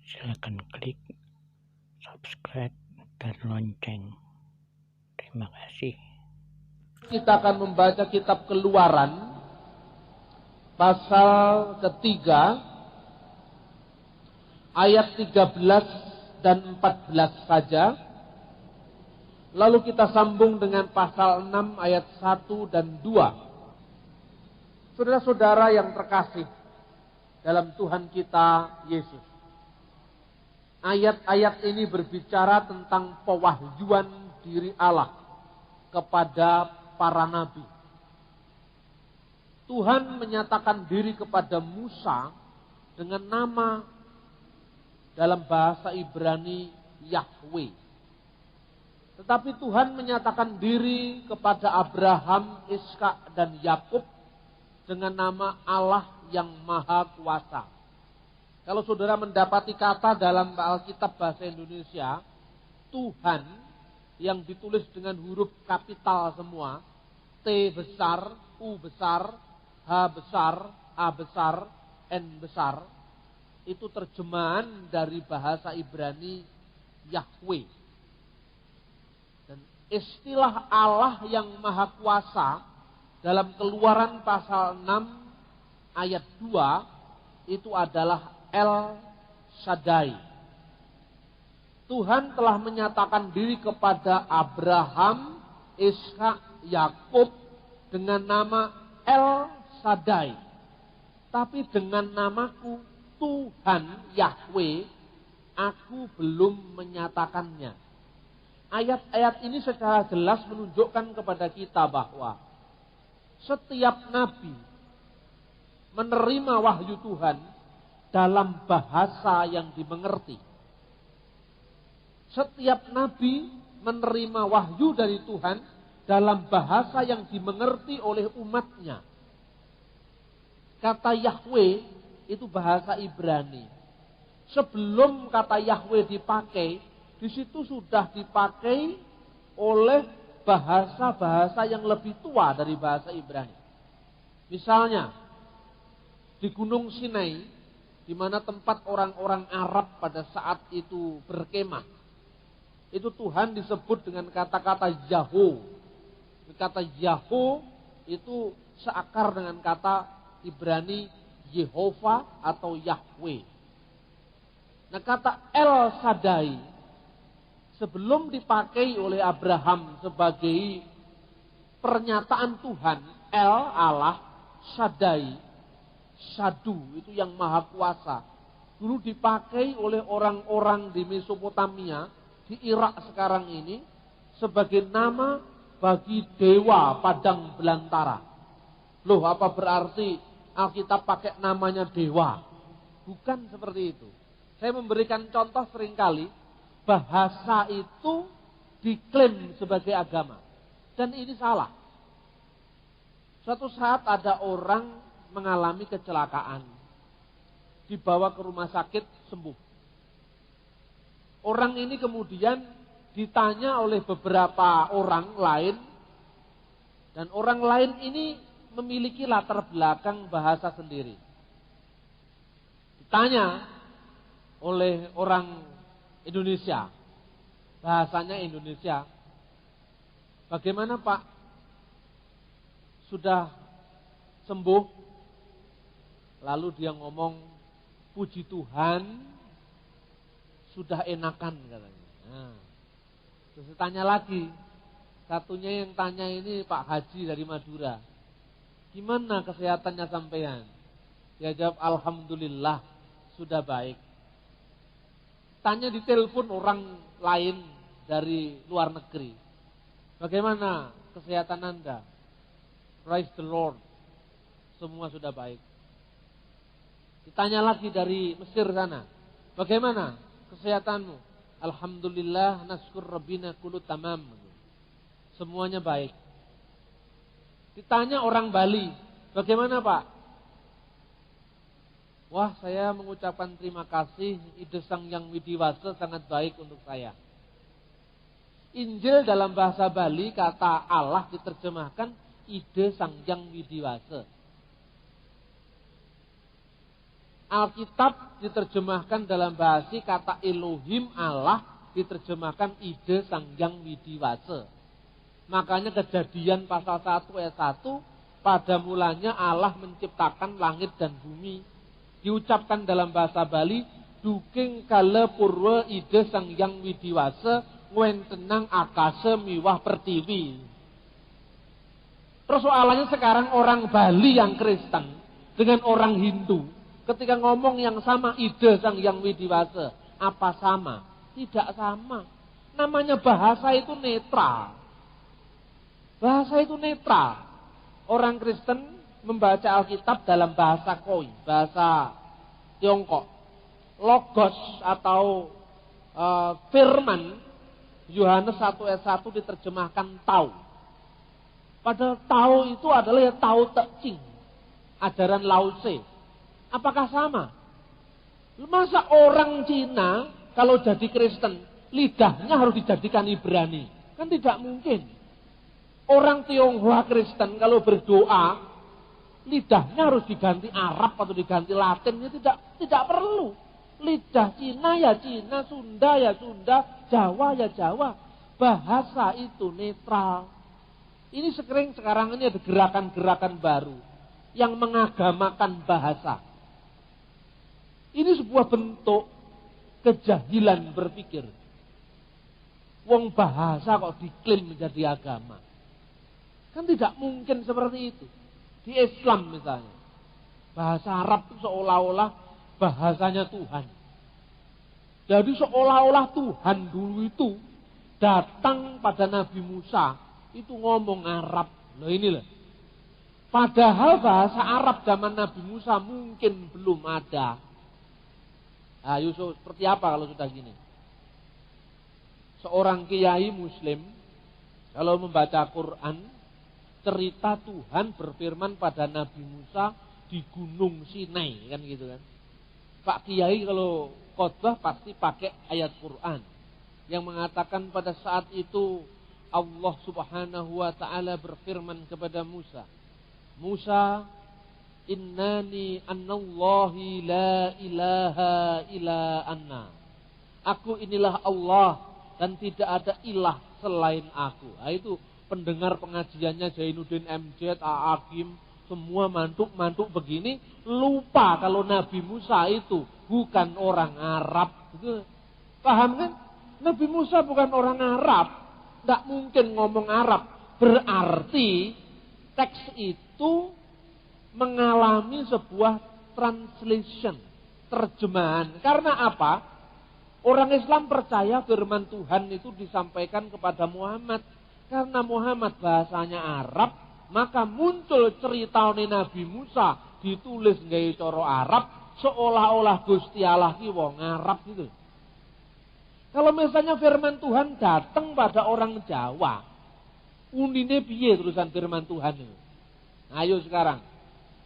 Silakan klik subscribe dan lonceng. Terima kasih. Kita akan membaca kitab Keluaran pasal ketiga ayat 13 dan 14 saja. Lalu kita sambung dengan pasal 6 ayat 1 dan 2. Saudara-saudara yang terkasih dalam Tuhan kita Yesus, ayat-ayat ini berbicara tentang pewahyuan diri Allah kepada para nabi. Tuhan menyatakan diri kepada Musa dengan nama dalam bahasa Ibrani Yahweh. Tetapi Tuhan menyatakan diri kepada Abraham, Ishak dan Yakub dengan nama Allah yang Maha Kuasa. Kalau saudara mendapati kata dalam Alkitab bahasa Indonesia, Tuhan yang ditulis dengan huruf kapital semua, T besar, U besar, H besar, A besar, N besar, itu terjemahan dari bahasa Ibrani Yahweh. Dan istilah Allah yang Maha Kuasa dalam Keluaran pasal 6 ayat 2 itu adalah El Shaddai. Tuhan telah menyatakan diri kepada Abraham, Ishak, Yakub dengan nama El Shaddai. Tapi dengan namaku Tuhan Yahweh, aku belum menyatakannya. Ayat-ayat ini secara jelas menunjukkan kepada kita bahwa setiap nabi menerima wahyu Tuhan dalam bahasa yang dimengerti. Setiap nabi menerima wahyu dari Tuhan dalam bahasa yang dimengerti oleh umatnya. Kata Yahweh itu bahasa Ibrani. Sebelum kata Yahweh dipakai, di situ sudah dipakai oleh bahasa-bahasa yang lebih tua dari bahasa Ibrani. Misalnya, di Gunung Sinai, di mana tempat orang-orang Arab pada saat itu berkemah, itu Tuhan disebut dengan kata-kata Yahweh. Kata Yahweh itu seakar dengan kata Ibrani Yehova atau Yahweh. Nah, kata El Shaddai sebelum dipakai oleh Abraham sebagai pernyataan Tuhan, El Allah, Shaddai, Shadu itu yang Maha Kuasa. Dulu dipakai oleh orang-orang di Mesopotamia, di Irak sekarang ini, sebagai nama bagi dewa padang belantara. Loh, apa berarti Alkitab pakai namanya dewa? Bukan seperti itu. Saya memberikan contoh seringkali, bahasa itu diklaim sebagai agama. Dan ini salah. Suatu saat ada orang mengalami kecelakaan, dibawa ke rumah sakit, sembuh. Orang ini kemudian ditanya oleh beberapa orang lain, dan orang lain ini memiliki latar belakang bahasa sendiri. Ditanya oleh orang Indonesia, bahasanya Indonesia, bagaimana Pak? Sudah sembuh? Lalu dia ngomong, puji Tuhan, sudah enakan katanya. Nah, terus ditanya lagi, satunya yang tanya ini Pak Haji dari Madura, gimana kesehatannya sampean? Dia jawab, alhamdulillah sudah baik. Tanya di telepon orang lain dari luar negeri, bagaimana kesehatan Anda? Praise the Lord, semua sudah baik. Ditanya lagi dari Mesir sana, bagaimana kesehatanmu? Alhamdulillah naskur rabbina kullu tamam, semuanya baik. Ditanya orang Bali, bagaimana Pak? Wah, saya mengucapkan terima kasih, Ide Sang Yang Widiwasa sangat baik untuk saya. Injil dalam bahasa Bali, kata Allah diterjemahkan Ide Sang Yang Widiwasa. Alkitab diterjemahkan dalam bahasa kata Elohim Allah, diterjemahkan ide Sang Hyang Widiwasa. Makanya Kejadian pasal 1 ayat 1, pada mulanya Allah menciptakan langit dan bumi. Diucapkan dalam bahasa Bali, duking kala purwa ide Sang Hyang Widiwasa, ngwentenang akasa miwah pertiwi. Persoalannya sekarang orang Bali yang Kristen dengan orang Hindu, ketika ngomong yang sama ide Sang Hyang Widiwasa, apa sama? Tidak sama. Namanya bahasa itu netral. Bahasa itu netral. Orang Kristen membaca Alkitab dalam bahasa Koi, bahasa Tiongkok. Logos atau firman, Yohanes 1 ayat 1 diterjemahkan tau. Padahal tau itu adalah ya tau tekcing, ajaran Lao Tse. Apakah sama? Masa orang Cina kalau jadi Kristen, lidahnya harus dijadikan Ibrani? Kan tidak mungkin. Orang Tionghoa Kristen kalau berdoa, lidahnya harus diganti Arab atau diganti Latin. Ya tidak perlu. Lidah Cina ya Cina, Sunda ya Sunda, Jawa ya Jawa. Bahasa itu netral. Ini sekarang ini ada gerakan-gerakan baru yang mengagamakan bahasa. Ini sebuah bentuk kejahilan berpikir. Wong bahasa kok diklaim menjadi agama. Kan tidak mungkin seperti itu. Di Islam misalnya, bahasa Arab itu seolah-olah bahasanya Tuhan. Jadi seolah-olah Tuhan dulu itu datang pada Nabi Musa, itu ngomong Arab. Loh inilah. Padahal bahasa Arab zaman Nabi Musa mungkin belum ada. Nah, Yusuf, seperti apa kalau sudah gini? Seorang kiai muslim kalau membaca Quran, cerita Tuhan berfirman pada Nabi Musa di Gunung Sinai, kan gitu kan. Pak Kiai kalau khotbah pasti pakai ayat Quran yang mengatakan pada saat itu Allah Subhanahu wa taala berfirman kepada Musa, Musa, innani anallahi la ilaha illa anna. Aku inilah Allah dan tidak ada ilah selain aku. Nah, itu pendengar pengajiannya Zainuddin MZ, A'agim, semua mantuk-mantuk begini, lupa kalau Nabi Musa itu bukan orang Arab. Gitu. Paham kan? Nabi Musa bukan orang Arab. Tidak mungkin ngomong Arab. Berarti teks itu mengalami sebuah translation, terjemahan. Karena apa? Orang Islam percaya firman Tuhan itu disampaikan kepada Muhammad. Karena Muhammad bahasanya Arab, maka muncul cerita Nabi Musa ditulis nggawe cara Arab, seolah-olah Gusti Allah ki wong Arab gitu. Kalau misalnya firman Tuhan datang pada orang Jawa, unine piye tulisan firman Tuhan itu? Ayo sekarang.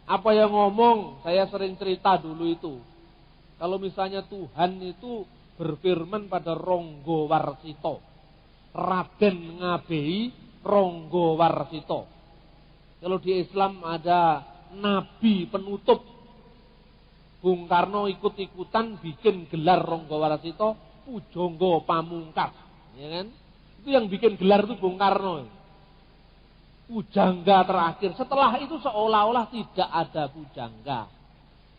Apa yang ngomong? Saya sering cerita dulu itu. Kalau misalnya Tuhan itu berfirman pada Ronggo Warsito, Raden Ngabei Ronggo Warsito. Kalau di Islam ada nabi penutup. Bung Karno ikut-ikutan bikin gelar Ronggo Warsito Pujangga Pamungkas, ya kan? Itu yang bikin gelar itu Bung Karno. Pujangga terakhir. Setelah itu seolah-olah tidak ada pujangga.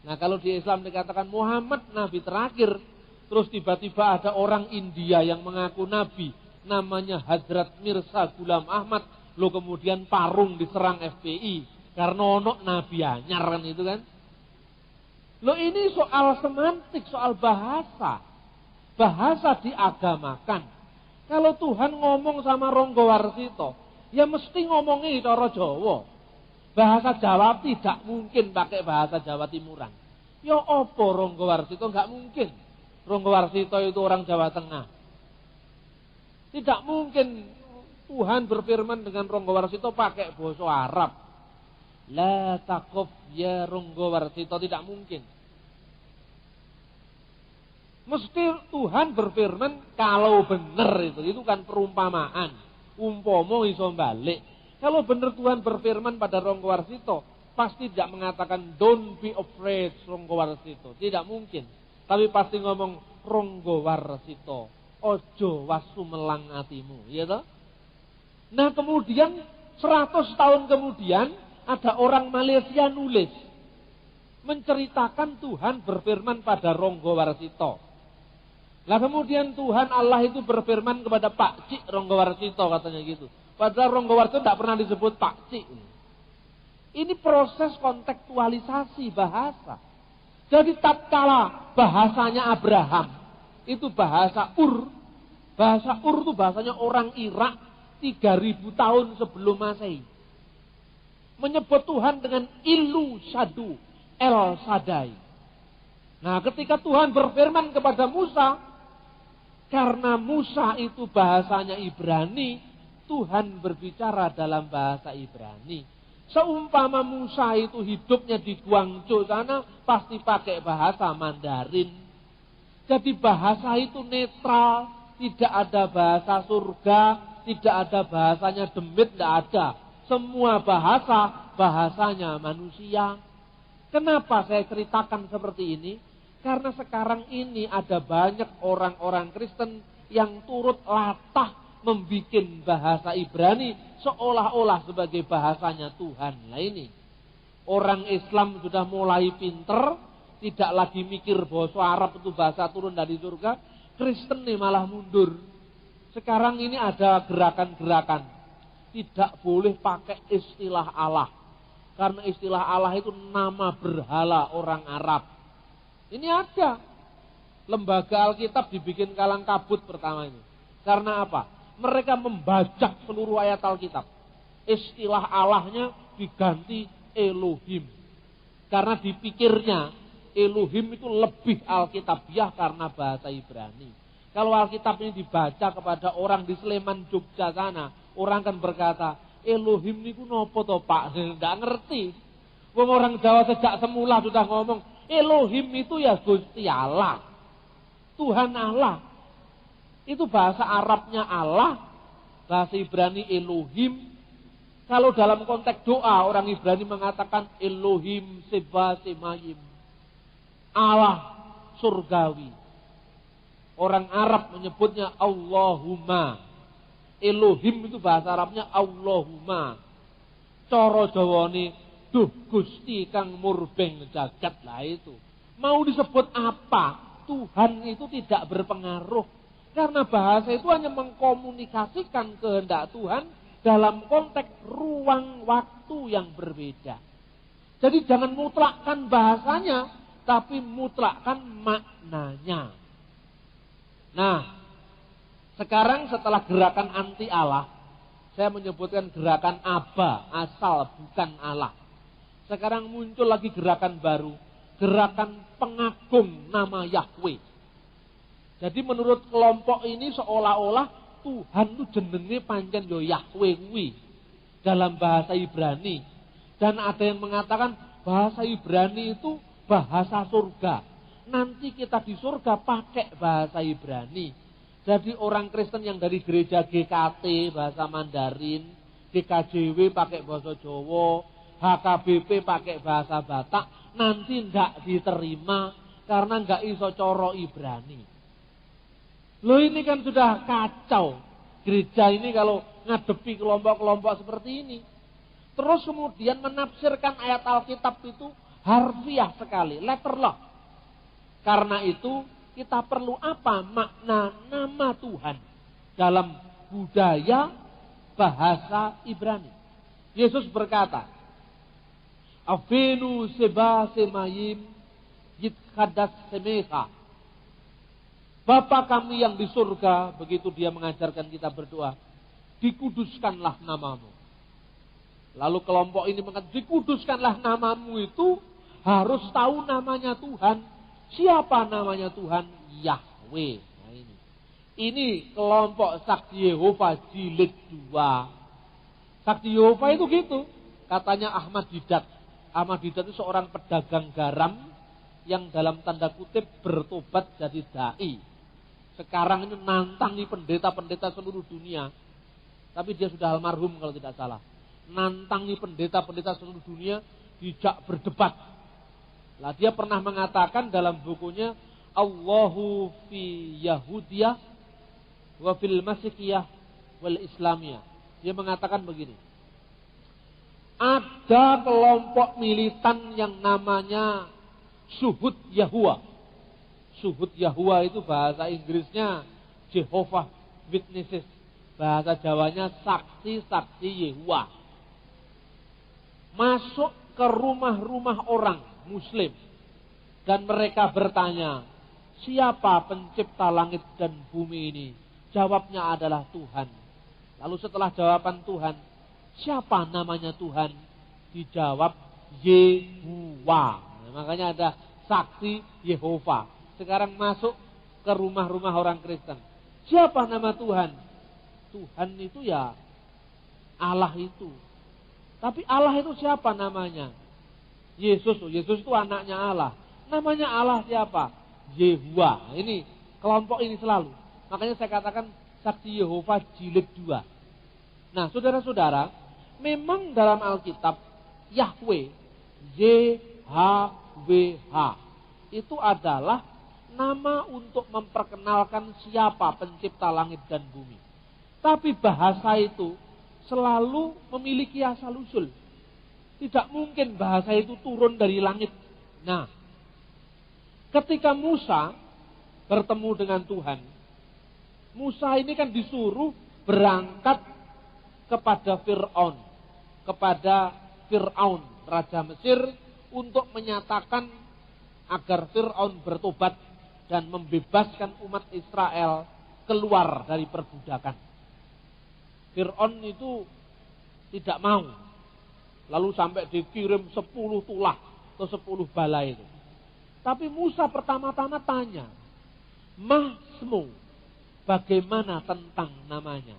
Nah, kalau di Islam dikatakan Muhammad nabi terakhir, terus tiba-tiba ada orang India yang mengaku nabi, namanya Hadrat Mirza Ghulam Ahmad, lo kemudian Parung diserang FPI karena ono nabi anyar kan itu kan. Lo ini soal semantik, soal bahasa. Bahasa diagamakan. Kalau Tuhan ngomong sama Ronggo Warsito, ya mesti ngomongnya cara Jawa. Bahasa Jawa tidak mungkin pakai bahasa Jawa Timuran. Ya opo Ronggo Warsito, enggak mungkin. Ronggo Warsito itu orang Jawa Tengah. Tidak mungkin Tuhan berfirman dengan Ronggo Warsito pakai bahasa Arab. La taqaf ya Ronggo Warsito, tidak mungkin. Mesti Tuhan berfirman kalau benar itu kan perumpamaan. Umpomo iso balik. Kalau benar Tuhan berfirman pada Ronggo Warsito, pasti tidak mengatakan don't be afraid Ronggo Warsito. Tidak mungkin. Tapi pasti ngomong Ronggo Warsito. Ojo wasu melang atimu. Ya toh? Nah kemudian 100 tahun kemudian ada orang Malaysia nulis. Menceritakan Tuhan berfirman pada Ronggo Warsito. Nah kemudian Tuhan Allah itu berfirman kepada Pak Cik Ronggo Warsito katanya gitu. Padahal Ronggo Warsito tidak pernah disebut Pak Cik. Ini proses kontekstualisasi bahasa. Jadi tatkala bahasanya Abraham, itu bahasa Ur. Bahasa Ur itu bahasanya orang Irak 3000 tahun sebelum Masehi. Menyebut Tuhan dengan Ilu Shadu El Sadai. Nah ketika Tuhan berfirman kepada Musa, karena Musa itu bahasanya Ibrani, Tuhan berbicara dalam bahasa Ibrani. Seumpama Musa itu hidupnya di Guangzhou sana, pasti pakai bahasa Mandarin. Jadi bahasa itu netral, tidak ada bahasa surga, tidak ada bahasanya demit, tidak ada. Semua bahasanya manusia. Kenapa saya ceritakan seperti ini? Karena sekarang ini ada banyak orang-orang Kristen yang turut latah membuat bahasa Ibrani seolah-olah sebagai bahasanya Tuhan. Nah ini, orang Islam sudah mulai pinter, tidak lagi mikir bahasa Arab itu bahasa turun dari surga. Kristen nih malah mundur. Sekarang ini ada gerakan-gerakan, tidak boleh pakai istilah Allah. Karena istilah Allah itu nama berhala orang Arab. Ini ada. Lembaga Alkitab dibikin kalang kabut pertama ini. Karena apa? Mereka membajak seluruh ayat Alkitab. Istilah Allahnya diganti Elohim. Karena dipikirnya Elohim itu lebih Alkitabiah karena bahasa Ibrani. Kalau Alkitab ini dibaca kepada orang di Sleman, Jogja sana, orang kan berkata, Elohim niku nopo to Pak? Tidak ngerti. Wong orang Jawa sejak semula sudah ngomong, Elohim itu ya Gusti Allah. Tuhan Allah. Itu bahasa Arabnya Allah, bahasa Ibrani Elohim. Kalau dalam konteks doa, orang Ibrani mengatakan Elohim seba semayim. Allah surgawi. Orang Arab menyebutnya Allahumma. Elohim itu bahasa Arabnya Allahumma. Coro Jawane, duh Gusti kang murbeng jagat lah itu. Mau disebut apa? Tuhan itu tidak berpengaruh. Karena bahasa itu hanya mengkomunikasikan kehendak Tuhan dalam konteks ruang waktu yang berbeda. Jadi jangan mutlakkan bahasanya, tapi mutlakkan maknanya. Nah, sekarang setelah gerakan anti Allah, saya menyebutkan gerakan Aba, asal bukan Allah. Sekarang muncul lagi gerakan baru, gerakan pengagum nama Yahweh. Jadi menurut kelompok ini seolah-olah Tuhan itu jenenge pancen yo Yahweh kuwi dalam bahasa Ibrani. Dan ada yang mengatakan bahasa Ibrani itu bahasa surga. Nanti kita di surga pakai bahasa Ibrani. Jadi orang Kristen yang dari gereja GKT bahasa Mandarin, GKJW pakai bahasa Jawa, HKBP pakai bahasa Batak, nanti enggak diterima karena enggak iso coro Ibrani. Loh ini kan sudah kacau. Gereja ini kalau ngadepi kelompok-kelompok seperti ini. Terus kemudian menafsirkan ayat Alkitab itu harfiah sekali, letter lock. Karena itu kita perlu apa? Makna nama Tuhan dalam budaya bahasa Ibrani. Yesus berkata, Avenu seba semayim yitkadas semeha. Bapa kami yang di surga, begitu dia mengajarkan kita berdoa, dikuduskanlah namamu. Lalu kelompok ini mengatakan, dikuduskanlah namamu itu harus tahu namanya Tuhan. Siapa namanya Tuhan? Yahweh. Nah ini kelompok Saksi Yehova jilid 2. Saksi Yehova itu gitu. Katanya Ahmad Didat. Ahmad Didat itu seorang pedagang garam yang dalam tanda kutip bertobat jadi dai. Sekarang ini nantangi pendeta-pendeta seluruh dunia. Tapi dia sudah almarhum kalau tidak salah. Nantangi pendeta-pendeta seluruh dunia dijak berdebat. Lah dia pernah mengatakan dalam bukunya Allahu fi Yahudiyah wa fil Masihiyah wal Islamiyah. Dia mengatakan begini. Ada kelompok militan yang namanya Suhud Yahuwa. Suhud Yahuwa itu bahasa Inggrisnya Jehovah Witnesses. Bahasa Jawanya saksi-saksi Yehuwa. Masuk ke rumah-rumah orang Muslim. Dan mereka bertanya, siapa pencipta langit dan bumi ini? Jawabnya adalah Tuhan. Lalu setelah jawaban Tuhan, siapa namanya Tuhan? Dijawab Yehuwa. Nah, makanya ada saksi Yehova. Sekarang masuk ke rumah-rumah orang Kristen. Siapa nama Tuhan? Tuhan itu ya Allah itu. Tapi Allah itu siapa namanya? Yesus. Yesus itu anaknya Allah. Namanya Allah siapa? Yehuwa. Nah, ini kelompok ini selalu. Makanya saya katakan saksi Yehova jilid 2. Nah, saudara-saudara, memang dalam Alkitab Yahweh, YHWH, itu adalah nama untuk memperkenalkan siapa pencipta langit dan bumi. Tapi bahasa itu selalu memiliki asal-usul. Tidak mungkin bahasa itu turun dari langit. Nah, ketika Musa bertemu dengan Tuhan, Musa ini kan disuruh berangkat kepada Fir'aun. Kepada Fir'aun, Raja Mesir, untuk menyatakan agar Fir'aun bertobat dan membebaskan umat Israel keluar dari perbudakan. Fir'aun itu tidak mau. Lalu sampai dikirim 10 tulah atau 10 bala itu. Tapi Musa pertama-tama tanya, Mahsmu, bagaimana tentang namanya?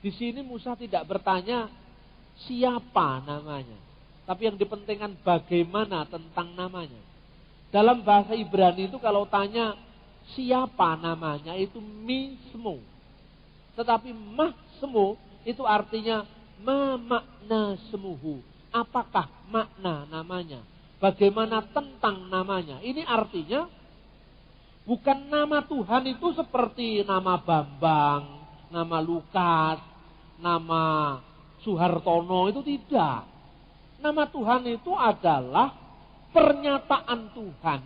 Di sini Musa tidak bertanya siapa namanya. Tapi yang dipentingkan bagaimana tentang namanya. Dalam bahasa Ibrani itu kalau tanya siapa namanya itu mismu. Tetapi mahsmu itu artinya ma makna semuhu. Apakah makna namanya? Bagaimana tentang namanya? Ini artinya bukan nama Tuhan itu seperti nama Bambang, nama Lukas, nama Suhartono, itu tidak. Nama Tuhan itu adalah pernyataan Tuhan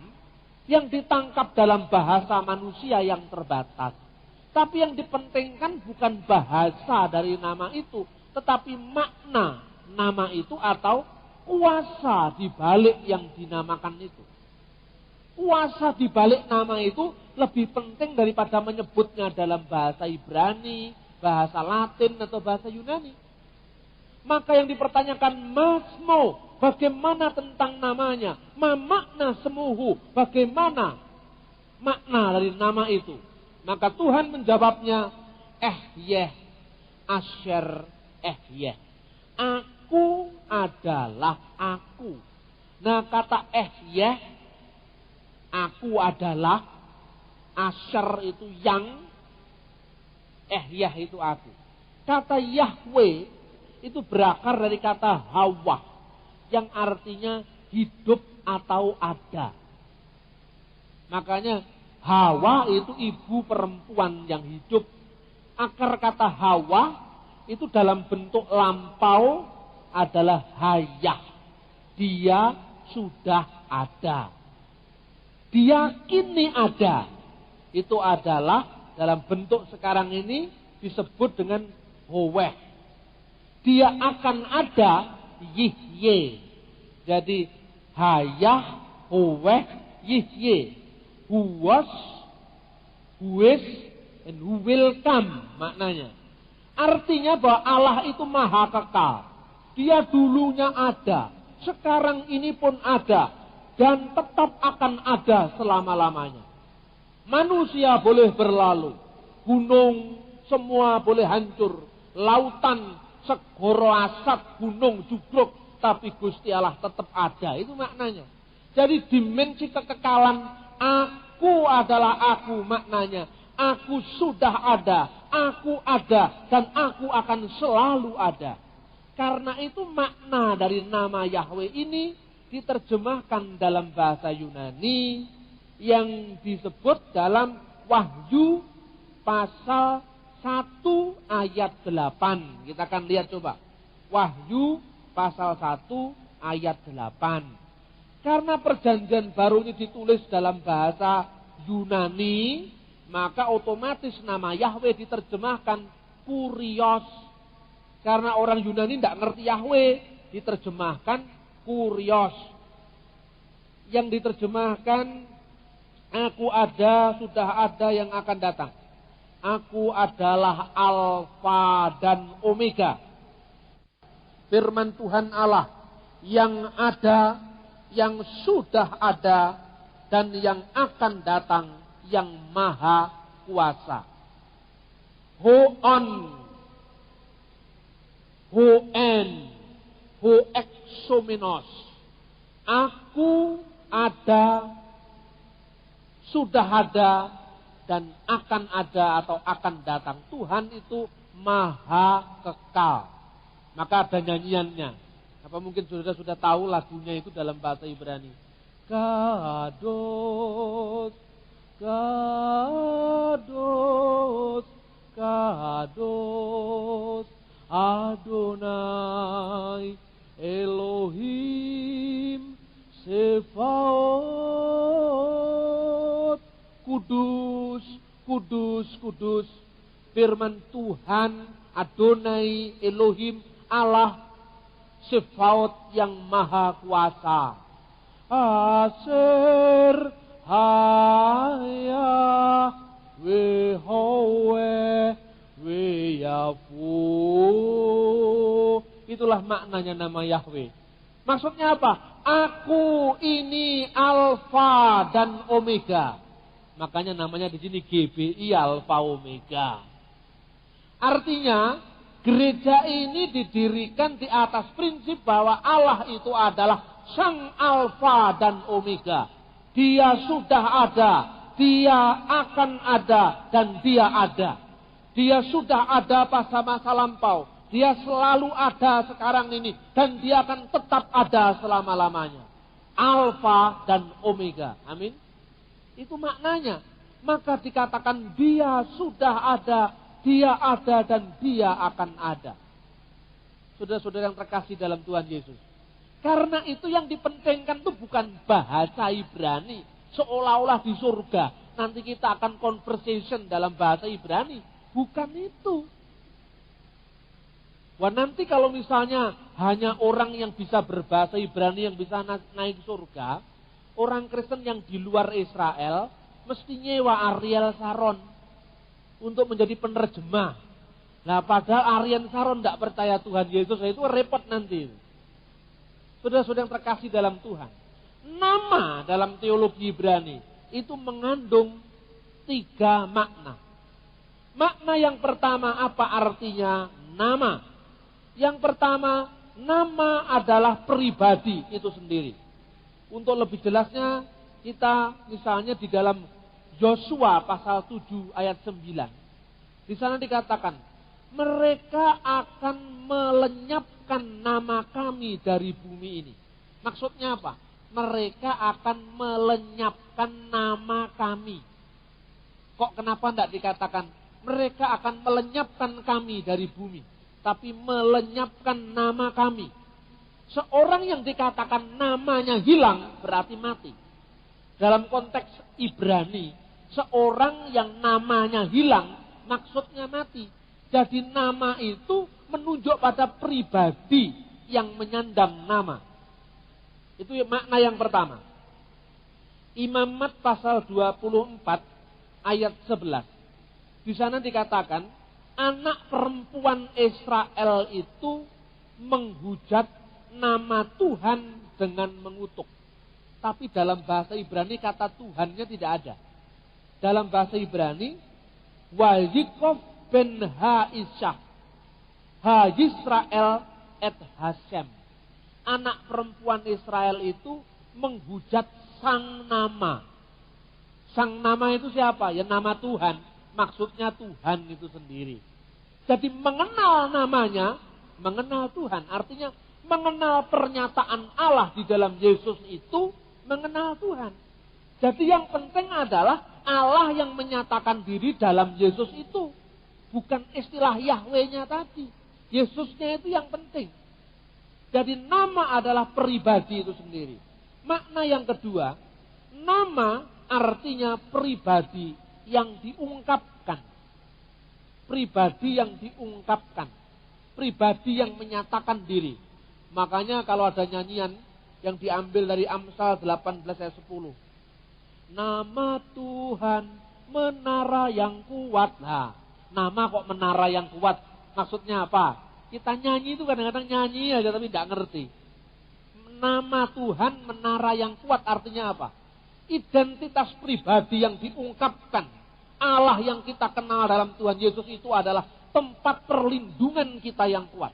yang ditangkap dalam bahasa manusia yang terbatas. Tapi yang dipentingkan bukan bahasa dari nama itu, tetapi makna nama itu atau kuasa di balik yang dinamakan itu. Kuasa di balik nama itu lebih penting daripada menyebutnya dalam bahasa Ibrani, bahasa Latin atau bahasa Yunani. Maka yang dipertanyakan masmo, bagaimana tentang namanya? Ma makna semuhu, bagaimana makna dari nama itu? Maka Tuhan menjawabnya, Ehyeh, Asher, Ehyeh. Aku adalah aku. Nah kata Ehyeh, aku adalah, Asher itu yang, Ehyeh itu aku. Kata Yahweh itu berakar dari kata Hawa, yang artinya hidup atau ada. Makanya Hawa itu ibu perempuan yang hidup. Akar kata Hawa itu dalam bentuk lampau adalah hayah. Dia sudah ada. Dia kini ada. Itu adalah dalam bentuk sekarang ini disebut dengan howeh. Dia akan ada yihye. Jadi hayah, howeh, yihye. Who was, who is, and who will come maknanya. Artinya bahwa Allah itu maha kekal. Dia dulunya ada, sekarang ini pun ada, dan tetap akan ada selama-lamanya. Manusia boleh berlalu, gunung semua boleh hancur, lautan, segoro asap, gunung jugruk, tapi Gusti Allah tetap ada. Itu maknanya. Jadi dimensi kekekalan, aku adalah aku maknanya. Aku sudah ada, aku ada, dan aku akan selalu ada. Karena itu makna dari nama Yahweh ini diterjemahkan dalam bahasa Yunani yang disebut dalam Wahyu pasal 1 ayat 8. Kita akan lihat coba. Wahyu pasal 1 ayat 8. Karena perjanjian baru ini ditulis dalam bahasa Yunani, maka otomatis nama Yahweh diterjemahkan Kurios. Karena orang Yunani tidak ngerti Yahweh, diterjemahkan Kurios. Yang diterjemahkan, aku ada, sudah ada, yang akan datang. Aku adalah Alfa dan Omega. Firman Tuhan Allah yang ada, yang sudah ada, dan yang akan datang, yang maha kuasa. Ho on, ho en, ho exomenos. Aku ada, sudah ada, dan akan ada atau akan datang. Tuhan itu maha kekal. Maka ada nyanyiannya. Apa mungkin saudara sudah tahu lagunya itu dalam bahasa Ibrani? Kados, Kados, Kados, Adonai, Elohim, Sebaot. Kudus, kudus, kudus. Firman Tuhan, Adonai, Elohim, Allah, Sebaot yang maha kuasa. Aser haya wehowe weyafu. Itulah maknanya nama Yahweh. Maksudnya apa? Aku ini Alfa dan Omega. Makanya namanya di sini GBI Alfa Omega. Artinya gereja ini didirikan di atas prinsip bahwa Allah itu adalah Sang Alfa dan Omega. Dia sudah ada, Dia akan ada, dan Dia ada. Dia sudah ada pada masa lampau. Dia selalu ada sekarang ini. Dan Dia akan tetap ada selama-lamanya. Alfa dan Omega. Amin. Itu maknanya. Maka dikatakan Dia sudah ada, Dia ada, dan Dia akan ada. Saudara-saudara yang terkasih dalam Tuhan Yesus. Karena itu yang dipentingkan itu bukan bahasa Ibrani. Seolah-olah di surga. Nanti kita akan conversation dalam bahasa Ibrani. Bukan itu. Wah, nanti kalau misalnya hanya orang yang bisa berbahasa Ibrani yang bisa naik surga. Orang Kristen yang di luar Israel mesti nyewa Ariel Sharon untuk menjadi penerjemah. Nah, padahal Ariel Sharon tidak percaya Tuhan Yesus, itu repot nanti. Saudara-saudara yang terkasih dalam Tuhan. Nama dalam teologi Ibrani itu mengandung 3 makna. Makna yang pertama, apa artinya nama? Yang pertama, nama adalah pribadi itu sendiri. Untuk lebih jelasnya, kita misalnya di dalam Yosua pasal 7 ayat 9. Di sana dikatakan, mereka akan melenyapkan nama kami dari bumi ini. Maksudnya apa? Mereka akan melenyapkan nama kami. Kok kenapa tidak dikatakan mereka akan melenyapkan kami dari bumi, tapi melenyapkan nama kami. Seorang yang dikatakan namanya hilang berarti mati. Dalam konteks Ibrani, seorang yang namanya hilang maksudnya mati. Jadi nama itu menunjuk pada pribadi yang menyandang nama. Itu makna yang pertama. Imamat pasal 24 ayat 11. Di sana dikatakan anak perempuan Israel itu menghujat nama Tuhan dengan mengutuk. Tapi dalam bahasa Ibrani kata Tuhannya tidak ada. Dalam bahasa Ibrani Wayikov ben ha-Isyah ha-Yisrael et Hashem. Anak perempuan Israel itu menghujat sang nama. Sang nama itu siapa? Ya nama Tuhan. Maksudnya Tuhan itu sendiri. Jadi mengenal namanya mengenal Tuhan. Artinya mengenal pernyataan Allah di dalam Yesus itu mengenal Tuhan. Jadi yang penting adalah Allah yang menyatakan diri dalam Yesus itu. Bukan istilah Yahweh-nya tadi. Yesusnya itu yang penting. Jadi nama adalah pribadi itu sendiri. Makna yang kedua, nama artinya pribadi yang diungkapkan. Pribadi yang diungkapkan. Pribadi yang menyatakan diri. Makanya kalau ada nyanyian yang diambil dari Amsal 18 ayat 10. Nama Tuhan menara yang kuat. Nah, nama kok menara yang kuat? Maksudnya apa? Kita nyanyi itu kadang-kadang nyanyi aja tapi tidak ngerti. Nama Tuhan menara yang kuat artinya apa? Identitas pribadi yang diungkapkan. Allah yang kita kenal dalam Tuhan Yesus itu adalah tempat perlindungan kita yang kuat.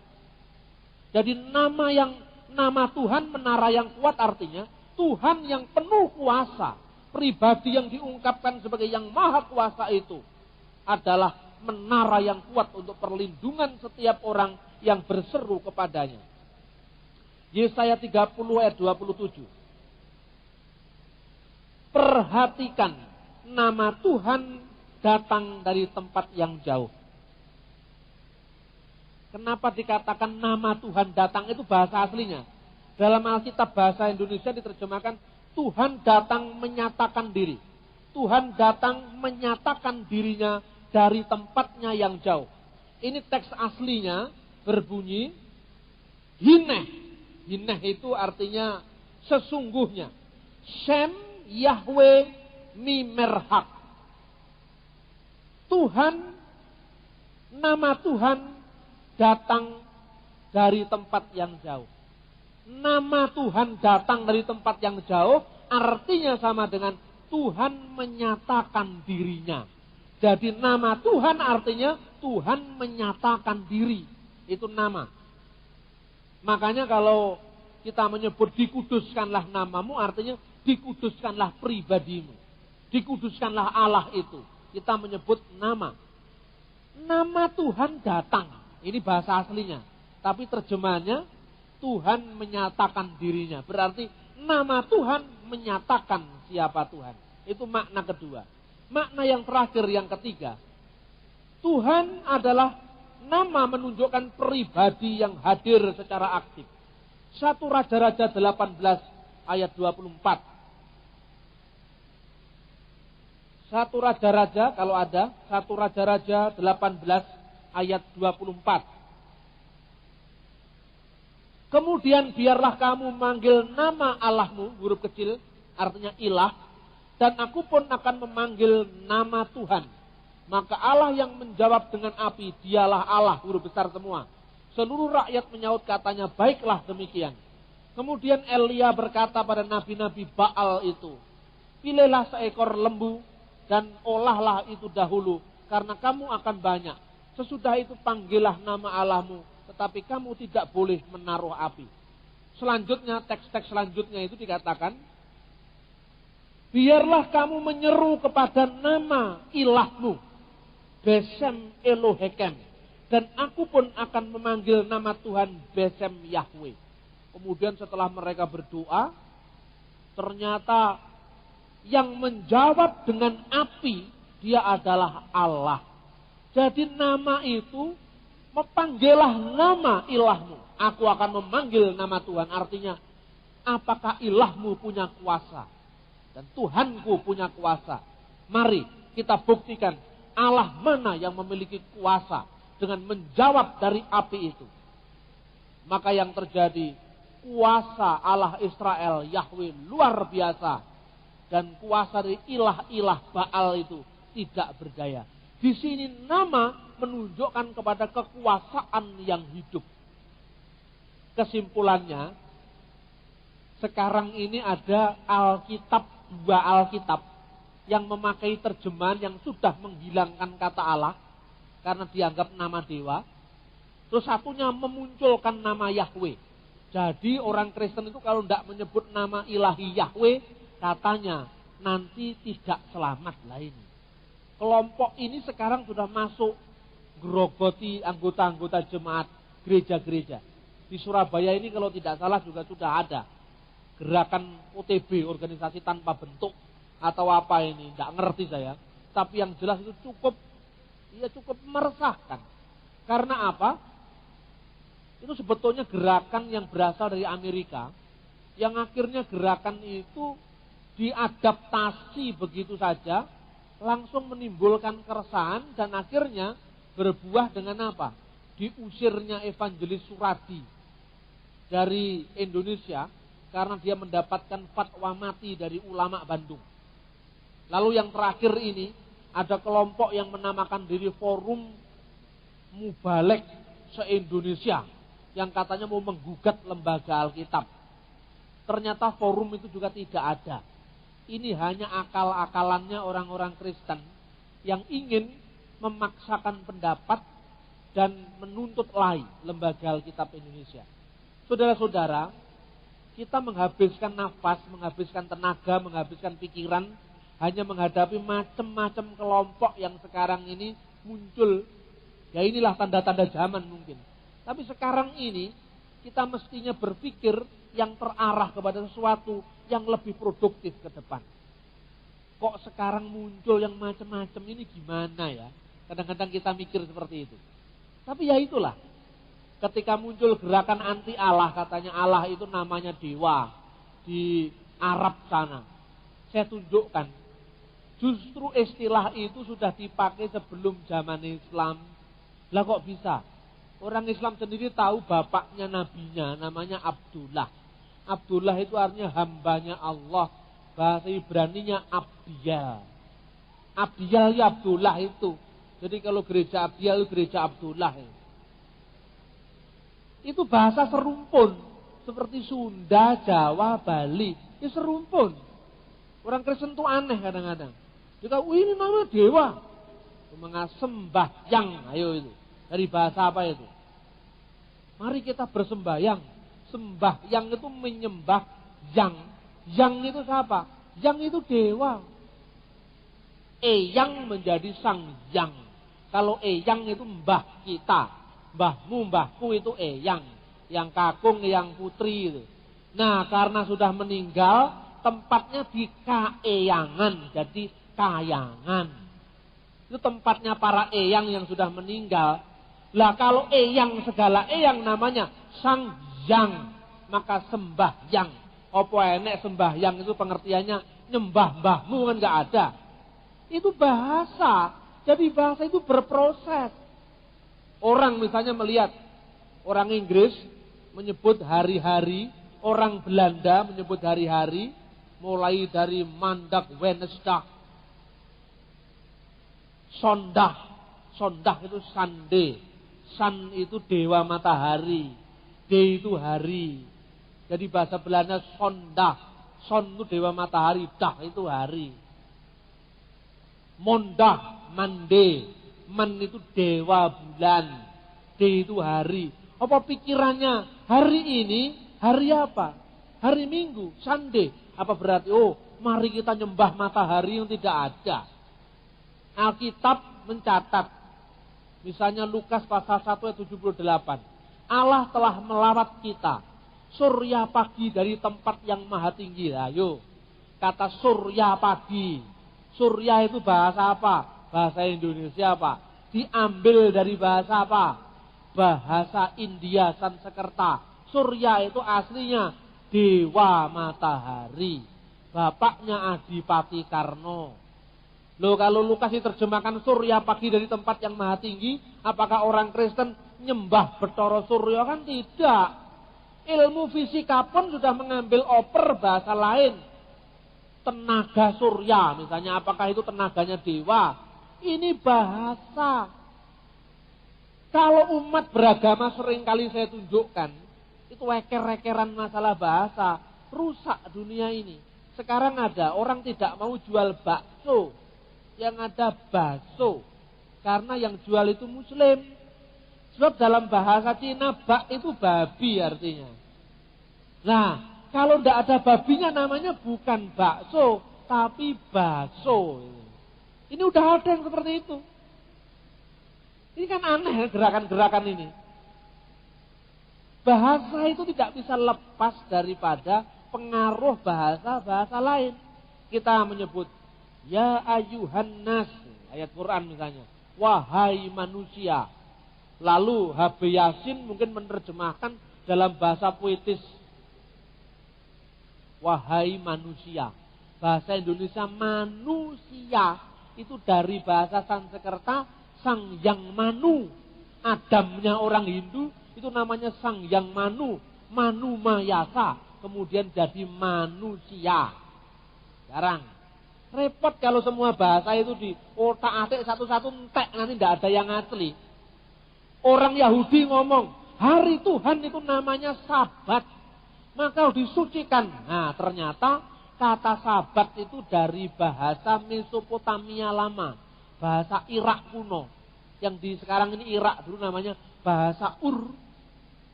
Jadi nama Tuhan menara yang kuat artinya Tuhan yang penuh kuasa. Pribadi yang diungkapkan sebagai yang maha kuasa itu adalah menara yang kuat untuk perlindungan setiap orang yang berseru kepadanya. Yesaya 30 ayat 27. Perhatikan, nama Tuhan datang dari tempat yang jauh. Kenapa dikatakan nama Tuhan datang? Itu bahasa aslinya. Dalam Alkitab bahasa Indonesia diterjemahkan Tuhan datang menyatakan diri. Tuhan datang menyatakan dirinya dari tempatnya yang jauh. Ini teks aslinya berbunyi Hineh. Hineh itu artinya sesungguhnya. Shem Yahweh Mimerhak. Tuhan, nama Tuhan datang dari tempat yang jauh. Nama Tuhan datang dari tempat yang jauh artinya sama dengan Tuhan menyatakan dirinya. Jadi nama Tuhan artinya Tuhan menyatakan diri. Itu nama. Makanya kalau kita menyebut dikuduskanlah namamu artinya dikuduskanlah pribadimu. Dikuduskanlah Allah itu. Kita menyebut nama. Nama Tuhan datang. Ini bahasa aslinya. Tapi terjemahannya Tuhan menyatakan dirinya. Berarti nama Tuhan menyatakan siapa Tuhan. Itu makna kedua. Makna yang terakhir, yang ketiga. Tuhan adalah nama menunjukkan pribadi yang hadir secara aktif. 1 Raja-Raja 18 ayat 24. 1 Raja-Raja kalau ada. 1 Raja-Raja 18 ayat 24. Kemudian biarlah kamu memanggil nama Allahmu, huruf kecil, artinya ilah. Dan aku pun akan memanggil nama Tuhan. Maka Allah yang menjawab dengan api, dialah Allah, huruf besar semua. Seluruh rakyat menyaut katanya, baiklah demikian. Kemudian Elia berkata pada nabi-nabi Baal itu, pilihlah seekor lembu dan olahlah itu dahulu, karena kamu akan banyak. Sesudah itu panggillah nama Allahmu, tetapi kamu tidak boleh menaruh api. Selanjutnya, teks-teks selanjutnya itu dikatakan, biarlah kamu menyeru kepada nama ilahmu, Besem Elohekem, dan aku pun akan memanggil nama Tuhan Besem Yahweh. Kemudian setelah mereka berdoa, ternyata yang menjawab dengan api, dia adalah Allah. Jadi nama itu, memanggillah nama ilahmu. Aku akan memanggil nama Tuhan. Artinya, apakah ilahmu punya kuasa? Dan Tuhanku punya kuasa. Mari kita buktikan Allah mana yang memiliki kuasa dengan menjawab dari api itu. Maka yang terjadi, kuasa Allah Israel, Yahweh luar biasa. Dan kuasa dari ilah-ilah Baal itu tidak berdaya. Di sini nama menunjukkan kepada kekuasaan yang hidup. Kesimpulannya, sekarang ini ada Alkitab, 2 Alkitab yang memakai terjemahan yang sudah menghilangkan kata Allah karena dianggap nama dewa. Terus satunya memunculkan nama Yahweh. Jadi orang Kristen itu kalau tidak menyebut nama ilahi Yahweh, katanya nanti tidak selamat lah ini. Kelompok ini sekarang sudah masuk grogoti anggota-anggota jemaat gereja-gereja. Di Surabaya ini kalau tidak salah juga sudah ada gerakan OTB, organisasi tanpa bentuk atau apa ini, tidak ngerti saya. Tapi yang jelas itu cukup meresahkan. Karena apa? Itu sebetulnya gerakan yang berasal dari Amerika, yang akhirnya gerakan itu diadaptasi begitu saja, langsung menimbulkan keresahan dan akhirnya berbuah dengan apa? Diusirnya Evangelis Suradi dari Indonesia karena dia mendapatkan fatwa mati dari ulama Bandung. Lalu yang terakhir ini ada kelompok yang menamakan diri Forum Mubalek se-Indonesia yang katanya mau menggugat lembaga Alkitab. Ternyata forum itu juga tidak ada. Ini hanya akal-akalannya orang-orang Kristen yang ingin memaksakan pendapat dan menuntut lay lembaga Alkitab Indonesia. Saudara-saudara, kita menghabiskan nafas, menghabiskan tenaga, menghabiskan pikiran hanya menghadapi macam-macam kelompok yang sekarang ini muncul. Ya inilah tanda-tanda zaman mungkin. Tapi sekarang ini kita mestinya berpikir yang terarah kepada sesuatu yang lebih produktif ke depan. Kok sekarang muncul yang macam-macam ini gimana ya? Kadang-kadang kita mikir seperti itu. Tapi ya itulah. Ketika muncul gerakan anti Allah, katanya Allah itu namanya dewa di Arab sana. Saya tunjukkan. Justru istilah itu sudah dipakai sebelum zaman Islam. Lah kok bisa? Orang Islam sendiri tahu bapaknya nabinya namanya Abdullah. Abdullah itu artinya hambanya Allah. Bahasa Ibraninya Abdiyal. Abdiyal ya Abdullah itu. Jadi kalau gereja Abdiyal itu gereja Abdullah. Itu bahasa serumpun. Seperti Sunda, Jawa, Bali. Ya serumpun. Orang Kristen itu aneh kadang-kadang. Dia tahu ini nama dewa. Sembahyang. Ayo itu. Dari bahasa apa itu? Mari kita bersembahyang. Sembahyang itu menyembah yang. Yang itu siapa? Yang itu dewa. Eyang menjadi sang yang. Kalau eyang itu mbah kita. Mbahmu, mbahku itu eyang. Yang kakung, yang putri itu. Nah karena sudah meninggal, tempatnya di kaeyangan. Jadi kayangan. Itu tempatnya para eyang yang sudah meninggal. Lah kalau eyang segala eyang namanya sang yang, maka sembahyang. Apa enek sembahyang itu pengertiannya nyembah mbahmu kan enggak ada. Itu bahasa. Jadi bahasa itu berproses. Orang misalnya melihat orang Inggris menyebut hari-hari, orang Belanda menyebut hari-hari mulai dari Maandag, Woensdag, Sondag. Sondag itu Sunday. Sun itu dewa matahari. D itu hari. Jadi bahasa Belanda Sondag. Son itu dewa matahari. Dag itu hari. Mondag, Mande. Man itu dewa bulan. D itu hari. Apa pikirannya? Hari ini, hari apa? Hari Minggu, Sunday. Apa berarti, oh mari kita nyembah matahari yang tidak ada. Alkitab mencatat. Misalnya Lukas pasal 1 ayat 78. Allah telah melawat kita. Surya pagi dari tempat yang maha tinggi. Ayo. Kata surya pagi. Surya itu bahasa apa? Bahasa Indonesia apa? Diambil dari bahasa apa? Bahasa India Sanskerta. Surya itu aslinya dewa matahari. Bapaknya Adipati Karno. Loh kalau Lukas diterjemahkan surya pagi dari tempat yang maha tinggi, apakah orang Kristen nyembah Bathara Surya? Kan tidak. Ilmu fisika pun sudah mengambil oper bahasa lain. Tenaga surya misalnya, apakah itu tenaganya dewa? Ini bahasa. Kalau umat beragama seringkali saya tunjukkan, itu eker-ekeran masalah bahasa, rusak dunia ini. Sekarang ada orang tidak mau jual bakso, yang ada bakso. Karena yang jual itu muslim. Sebab dalam bahasa Cina, bak itu babi artinya. Nah, kalau tidak ada babinya namanya bukan bakso, tapi bakso. Ini udah ada yang seperti itu. Ini kan aneh gerakan-gerakan ini. Bahasa itu tidak bisa lepas daripada pengaruh bahasa-bahasa lain. Kita menyebut ya ayuhan nas, ayat Quran misalnya, wahai manusia. Lalu HB Yasin mungkin menerjemahkan dalam bahasa puitis, wahai manusia. Bahasa Indonesia manusia itu dari bahasa Sanskerta Sang Yang Manu. Adamnya orang Hindu itu namanya Sang Yang Manu, Manu Mayasa, kemudian jadi manusia. Sekarang repot kalau semua bahasa itu di otak-atik satu-satu entek, nanti tidak ada yang asli. Orang Yahudi ngomong hari Tuhan itu namanya Sabat, maka disucikan. Nah ternyata kata Sabat itu dari bahasa Mesopotamia lama, bahasa Irak kuno. Yang di sekarang ini Irak, dulu namanya bahasa Ur,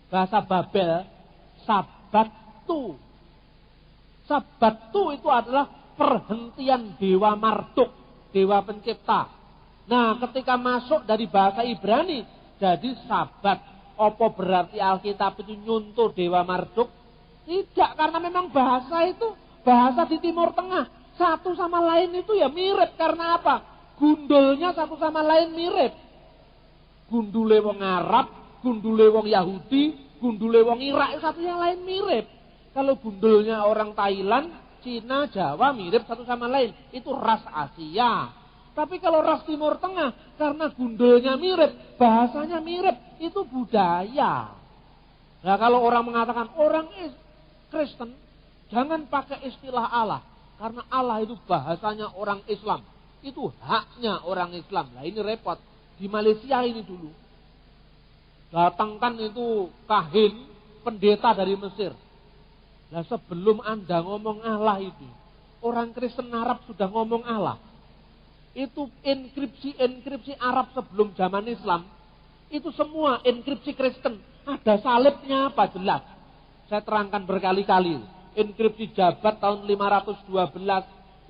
bahasa Babel, Sabatu. Sabatu itu adalah perhentian Dewa Marduk, Dewa Pencipta. Nah ketika masuk dari bahasa Ibrani jadi Sabat. Apa berarti Alkitab itu nyuntuh Dewa Marduk? Tidak, karena memang bahasa itu bahasa di Timur Tengah. Satu sama lain itu ya mirip, karena apa? Gundulnya satu sama lain mirip. Gundule wong Arab, gundule wong Yahudi, gundule wong Irak, satu yang lain mirip. Kalau gundulnya orang Thailand, Cina, Jawa mirip satu sama lain, itu ras Asia. Tapi kalau ras Timur Tengah, karena gundulnya mirip, bahasanya mirip, itu budaya. Nah kalau orang mengatakan orang Kristen, jangan pakai istilah Allah, karena Allah itu bahasanya orang Islam, itu haknya orang Islam. Nah ini repot. Di Malaysia ini dulu, datangkan itu kahin, pendeta dari Mesir. Nah sebelum Anda ngomong Allah itu, orang Kristen Arab sudah ngomong Allah. Itu enkripsi Arab sebelum zaman Islam, itu semua enkripsi Kristen. Ada salibnya apa jelas. Saya terangkan berkali-kali. Enkripsi Jabat tahun 512,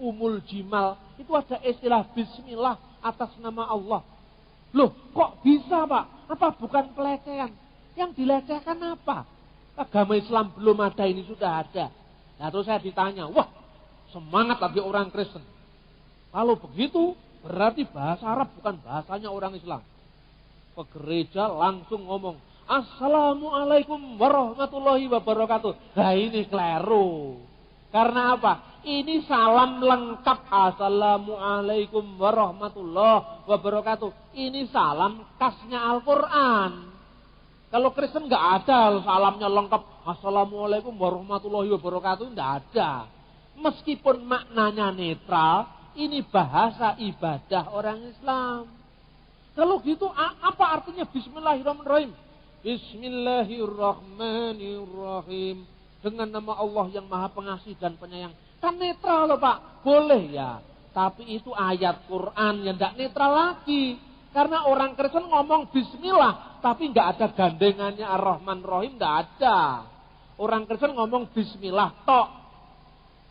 Umul Jimal, itu ada istilah Bismillah atas nama Allah. Loh kok bisa Pak? Apa bukan pelecehan? Yang dilecehkan apa? Agama Islam belum ada, ini sudah ada. Nah terus saya ditanya, wah semangat lagi orang Kristen. Kalau begitu berarti bahasa Arab bukan bahasanya orang Islam. Ke gereja langsung ngomong, Assalamualaikum warahmatullahi wabarakatuh. Nah ini keliru. Karena apa? Ini salam lengkap. Assalamualaikum warahmatullahi wabarakatuh. Ini salam khasnya Al-Quran. Kalau Kristen nggak ada salamnya lengkap. Assalamualaikum warahmatullahi wabarakatuh. Nggak ada. Meskipun maknanya netral, ini bahasa ibadah orang Islam. Kalau gitu apa artinya Bismillahirrahmanirrahim? Bismillahirrahmanirrahim. Dengan nama Allah yang maha pengasih dan penyayang. Kan netral loh Pak. Boleh ya. Tapi itu ayat Quran yang tidak netral lagi. Karena orang Kristen ngomong Bismillah. Tapi nggak ada gandengannya Ar-Rahman Rahim. Nggak ada. Orang Kristen ngomong Bismillah tok.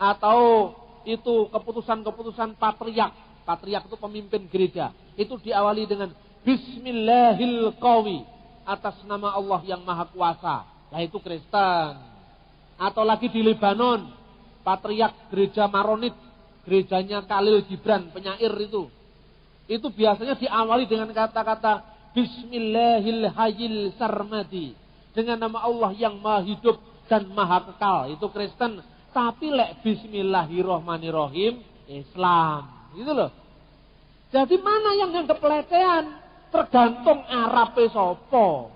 Atau itu keputusan-keputusan patriark. Patriark itu pemimpin gereja. Itu diawali dengan Bismillahil Qawi. Atas nama Allah yang maha kuasa. Nah itu Kristen. Atau lagi di Lebanon, patriark gereja Maronit, gerejanya Khalil Gibran, penyair itu. Itu biasanya diawali dengan kata-kata Bismillahil Hayyil Sarmadi. Dengan nama Allah yang maha hidup dan maha kekal. Itu Kristen. Tapi lek Bismillahirrahmanirrahim, Islam. Gitu loh. Jadi mana yang pelecehan? Tergantung Arabe sopo.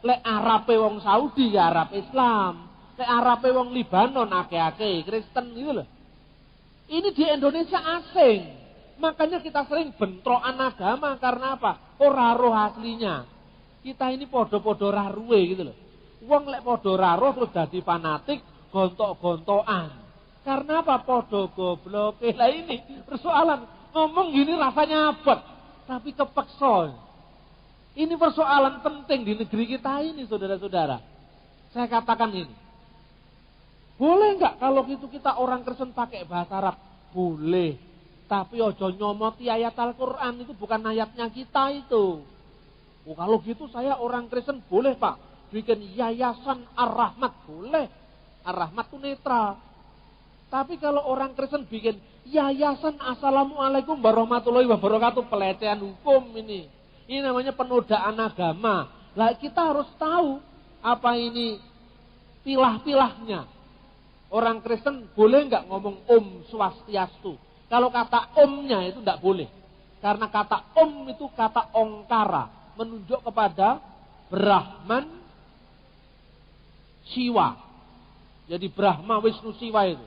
Lek Arabe wong Saudi ya Arab Islam. Arabe wong Libanon ake-ake Kristen gitu loh. Ini di Indonesia asing. Makanya kita sering bentrokan agama karena apa? Ora roh aslinya. Kita ini podo-podo raruwe gitu loh. Wong lek podo raruh terus dadi fanatik, gontok-gontokan. Karena apa? Podo goblok. Lah ini persoalan. Ngomong gini rasanya abot, tapi kepeksa. Ini persoalan penting di negeri kita ini saudara-saudara. Saya katakan ini. Boleh enggak kalau gitu kita orang Kristen pakai bahasa Arab? Boleh. Tapi ojo nyomoti ayat Al-Quran, itu bukan ayatnya kita itu. Oh kalau gitu saya orang Kristen boleh Pak. bikin yayasan Ar-Rahmat, boleh. Ar-Rahmat itu netral. Tapi kalau orang Kristen bikin yayasan Assalamualaikum warahmatullahi wabarakatuh, pelecehan hukum ini. Ini namanya penodaan agama. Lah kita harus tahu apa ini pilah-pilahnya. Orang Kristen boleh nggak ngomong Om Swastiastu? Kalau kata omnya itu nggak boleh. Karena kata om itu kata ongkara. Menunjuk kepada Brahman Siwa. Jadi Brahma Wisnu Siwa itu.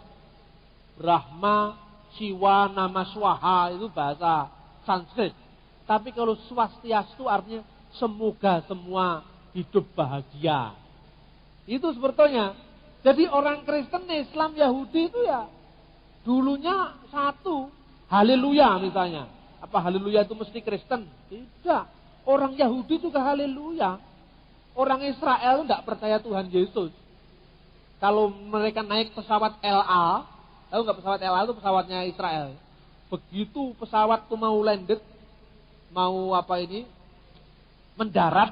Brahma, Siwa, Nama Swaha itu bahasa Sanskrit. Tapi kalau Swastiastu artinya semoga semua hidup bahagia. Itu sebetulnya. Jadi orang Kristen, Islam, Yahudi itu ya dulunya satu. Haleluya misalnya. Apa haleluya itu mesti Kristen? Tidak. Orang Yahudi juga haleluya. Orang Israel itu tidak percaya Tuhan Yesus. Kalau mereka naik pesawat LA, tahu nggak pesawat LA itu pesawatnya Israel. Begitu pesawat itu mau landed, mau mendarat.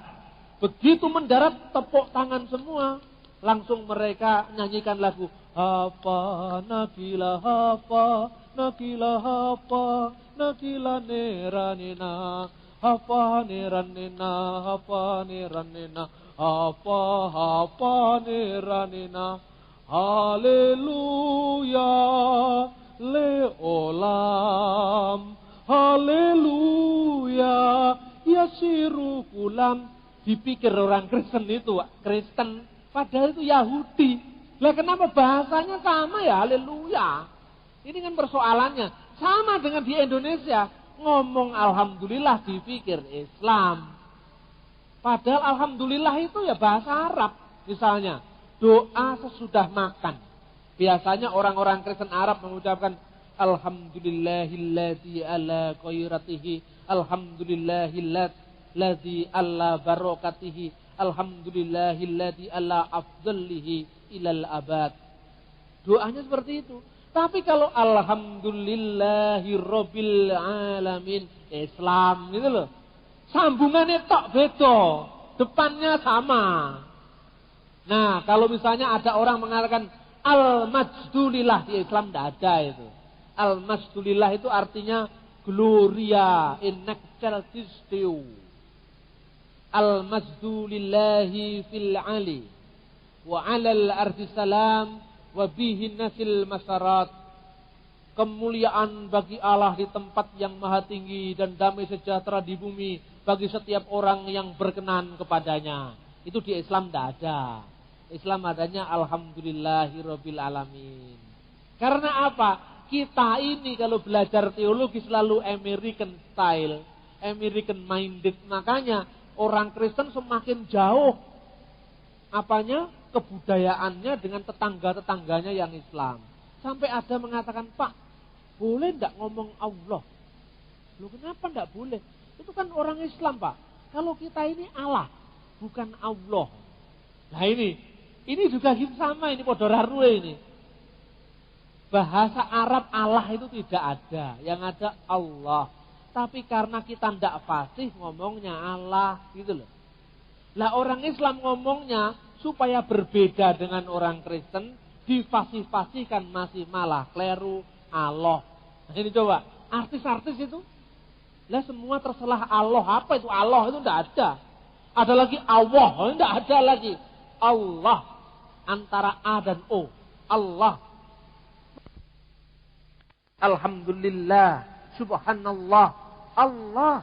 Begitu mendarat, tepuk tangan semua. Langsung mereka nyanyikan lagu Hafa Nagila Hafa Nagila Hafa Nagila Neranina Hafa Neranina Hafa Neranina Hafa Hafa Neranina Haleluya Leolam Haleluya Yasiru Kulam. Dipikir orang Kristen itu Kristen, padahal itu Yahudi. Lah kenapa bahasanya sama ya? Haleluya. Ini kan persoalannya. Sama dengan di Indonesia. Ngomong Alhamdulillah dipikir Islam. Padahal Alhamdulillah itu ya bahasa Arab. Misalnya doa sesudah makan. Biasanya orang-orang Kristen Arab mengucapkan Alhamdulillahilladzi ala khairatihi. Alhamdulillahilladzi ala barakatihi. Alhamdulillahilladzi ala afdalihi ilal abad. Doanya seperti itu. Tapi kalau alhamdulillahirabbil alamin, Islam gitu loh. Sambungannya tok beda, depannya sama. Nah, kalau misalnya ada orang mengatakan al-majdulillah di Islam tidak ada itu. Al-majdulillah itu artinya gloria in excelsis Deo. Al-majdulillahi fil ali wa 'alal ardi salam wa bihi nasil masarat. Kemuliaan bagi Allah di tempat yang maha tinggi dan damai sejahtera di bumi bagi setiap orang yang berkenan kepadanya. Itu di Islam tidak ada. Islam adanya alhamdulillahirabbil alamin. Karena apa? Kita ini kalau belajar teologi selalu American style, American minded. Makanya orang Kristen semakin jauh kebudayaannya dengan tetangga-tetangganya yang Islam. Sampai ada mengatakan, Pak, boleh enggak ngomong Allah? Loh kenapa enggak boleh? Itu kan orang Islam, Pak. Kalau kita ini Allah, bukan Allah. Nah ini juga gitu sama, ini podorarwe ini. Bahasa Arab Allah itu tidak ada, yang ada Allah. Tapi karena kita tidak fasih ngomongnya Allah gitu loh. Lah orang Islam ngomongnya supaya berbeda dengan orang Kristen, difasih-fasihkan masih malah kleru Allah. Nah, ini coba, artis-artis itu, lah semua terselah Allah. Apa itu Allah? Itu tidak ada. Ada lagi Allah, tidak ada lagi. Allah, antara A dan O. Allah. Alhamdulillah, subhanallah, Allah.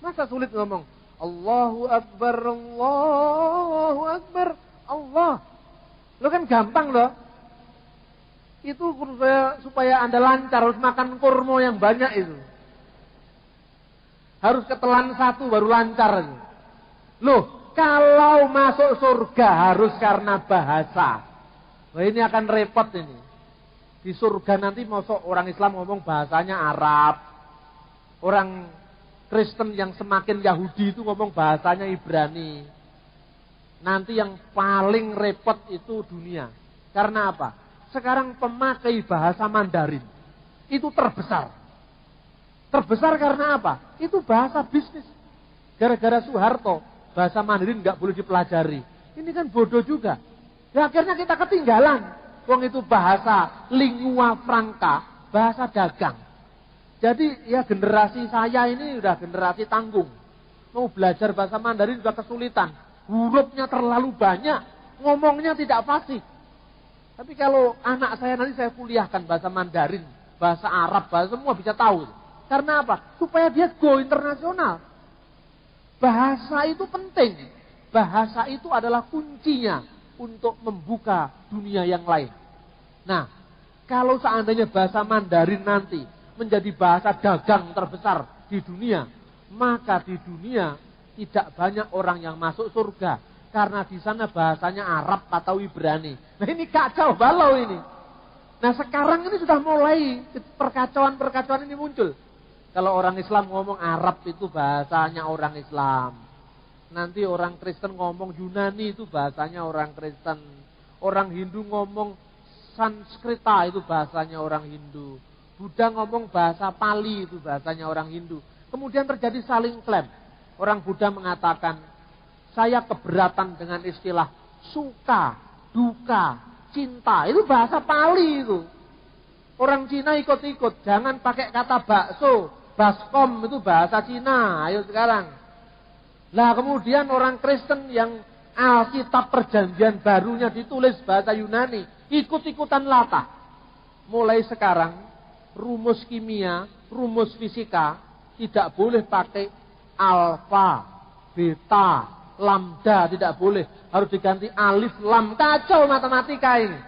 Masa sulit ngomong? Allahu Akbar, Allahu Akbar, Allah. Lo kan gampang loh. Itu supaya Anda lancar, harus makan kurma yang banyak itu. Harus ketelan satu baru lancar. Loh, kalau masuk surga harus karena bahasa. Wah ini akan repot ini. Di surga nanti masuk orang Islam ngomong bahasanya Arab. Orang Kristen yang semakin Yahudi itu ngomong bahasanya Ibrani. Nanti yang paling repot itu dunia. Karena apa? Sekarang pemakai bahasa Mandarin itu terbesar. Terbesar karena apa? Itu bahasa bisnis. Gara-gara Soeharto, bahasa Mandarin nggak boleh dipelajari. Ini kan bodoh juga. Ya akhirnya kita ketinggalan. Wong itu bahasa lingua franca, bahasa dagang. Jadi ya generasi saya ini udah generasi tanggung. Mau belajar bahasa Mandarin juga kesulitan. Hurufnya terlalu banyak, ngomongnya tidak fasih. Tapi kalau anak saya nanti saya kuliahkan bahasa Mandarin, bahasa Arab, bahasa semua bisa tahu. Karena apa? Supaya dia go internasional. Bahasa itu penting. Bahasa itu adalah kuncinya untuk membuka dunia yang lain. Nah, kalau seandainya bahasa Mandarin nanti menjadi bahasa dagang terbesar di dunia, maka di dunia tidak banyak orang yang masuk surga. Karena di sana bahasanya Arab atau Ibrani. Nah ini kacau balau ini. Nah sekarang ini sudah mulai perkacauan-perkacauan ini muncul. Kalau orang Islam ngomong Arab itu bahasanya orang Islam. Nanti orang Kristen ngomong Yunani itu bahasanya orang Kristen. Orang Hindu ngomong Sanskrita itu bahasanya orang Hindu. Buddha ngomong bahasa Pali itu bahasanya orang Hindu. Kemudian terjadi saling klaim. Orang Buddha mengatakan, saya keberatan dengan istilah suka, duka, cinta. Itu bahasa Pali itu. Orang Cina ikut-ikut. Jangan pakai kata bakso. Baskom itu bahasa Cina. Ayo sekarang. Nah kemudian orang Kristen yang Alkitab perjanjian barunya ditulis bahasa Yunani. Ikut-ikutan latah. Mulai sekarang rumus kimia, rumus fisika tidak boleh pakai alfa, beta, lambda, tidak boleh. Harus diganti alif, lam. Kacau matematika ini.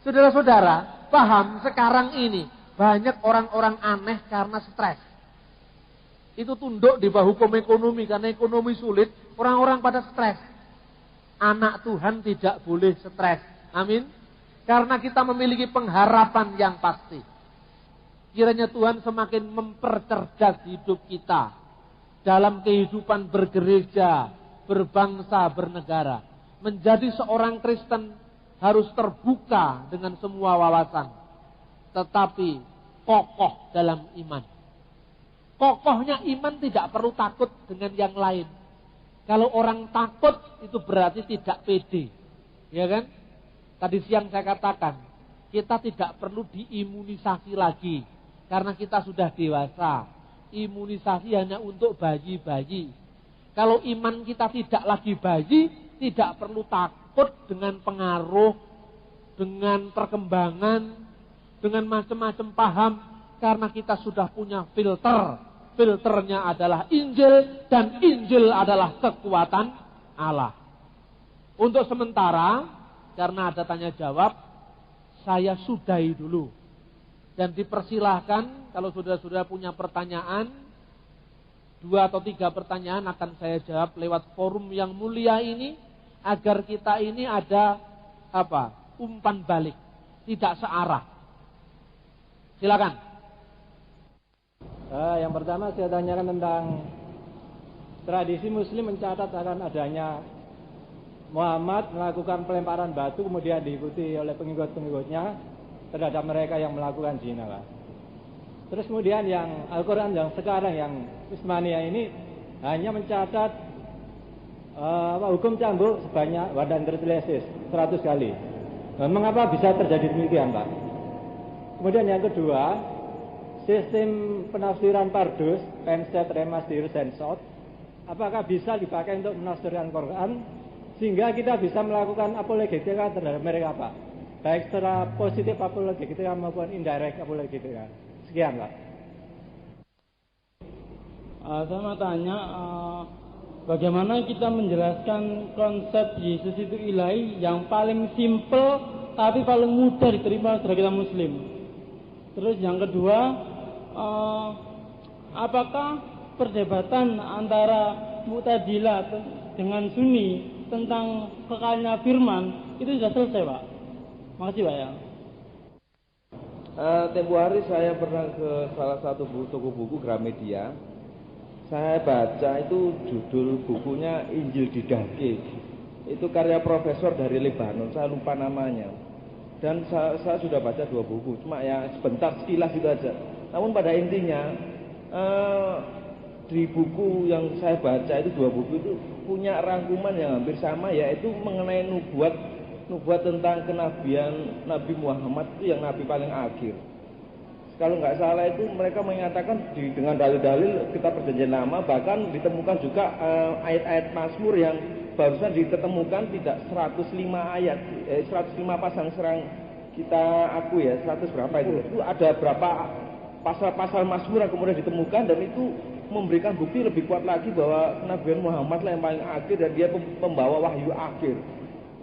Saudara-saudara, paham sekarang ini banyak orang-orang aneh karena stres. Itu tunduk di bawah hukum ekonomi. Karena ekonomi sulit, orang-orang pada stres. Anak Tuhan tidak boleh stres. Amin. Karena kita memiliki pengharapan yang pasti. Kiranya Tuhan semakin mempercerdas hidup kita. Dalam kehidupan bergereja, berbangsa, bernegara. Menjadi seorang Kristen harus terbuka dengan semua wawasan. Tetapi kokoh dalam iman. Kokohnya iman tidak perlu takut dengan yang lain. Kalau orang takut itu berarti tidak pede. Ya kan? Tadi siang saya katakan, kita tidak perlu diimunisasi lagi. Karena kita sudah dewasa. Imunisasi hanya untuk bayi-bayi. Kalau iman kita tidak lagi bayi, tidak perlu takut dengan pengaruh, dengan perkembangan, dengan macam-macam paham. Karena kita sudah punya filter. Filternya adalah Injil, dan Injil adalah kekuatan Allah. Untuk sementara, karena ada tanya jawab, saya sudahi dulu. Dan dipersilahkan kalau saudara-saudara punya pertanyaan, 2 atau 3 pertanyaan akan saya jawab lewat forum yang mulia ini, agar kita ini ada umpan balik, tidak searah. Silakan. Yang pertama saya tanyakan tentang tradisi Muslim mencatat akan adanya Muhammad melakukan pelemparan batu kemudian diikuti oleh pengikut-pengikutnya terhadap mereka yang melakukan zina, Pak. Terus kemudian yang Al-Quran yang sekarang yang Ismania ini hanya mencatat hukum cambuk sebanyak wadan tertelesis 100 kali. Mengapa bisa terjadi demikian, Pak? Kemudian yang kedua, sistem penafsiran Pardus, Penset, Remastir, Sensot, apakah bisa dipakai untuk menafsirkan Quran sehingga kita bisa melakukan apologetika terhadap mereka, Pak? Baik secara positif apologetika maupun indirect apologetika. Sekian, Pak. Saya mau tanya, bagaimana kita menjelaskan konsep Yesus itu ilahi yang paling simple tapi paling mudah diterima oleh kita Muslim. Terus yang kedua, apakah perdebatan antara Mu'tazilah dengan Sunni tentang kekalnya firman itu sudah selesai, Pak? Makasih, Pak ya. Tempo hari saya pernah ke salah satu toko buku Gramedia. Saya baca itu judul bukunya Injil Didake. Itu karya profesor dari Lebanon, saya lupa namanya. Dan saya sudah baca 2 buku, cuma ya sebentar sekilas itu aja. Namun pada intinya di buku yang saya baca itu, 2 buku itu punya rangkuman yang hampir sama, yaitu mengenai nubuat tentang kenabian Nabi Muhammad itu yang nabi paling akhir. Kalau nggak salah itu mereka menyatakan dengan dalil-dalil kitab perjanjian lama, bahkan ditemukan juga ayat-ayat Mazmur yang barusan ditemukan tidak 105 ayat, 105 pasang serang kita aku ya, 100 berapa itu ada berapa pasal-pasal Mazmur yang kemudian ditemukan, dan itu memberikan bukti lebih kuat lagi bahwa kenabian Muhammad lah yang paling akhir dan dia pembawa wahyu akhir.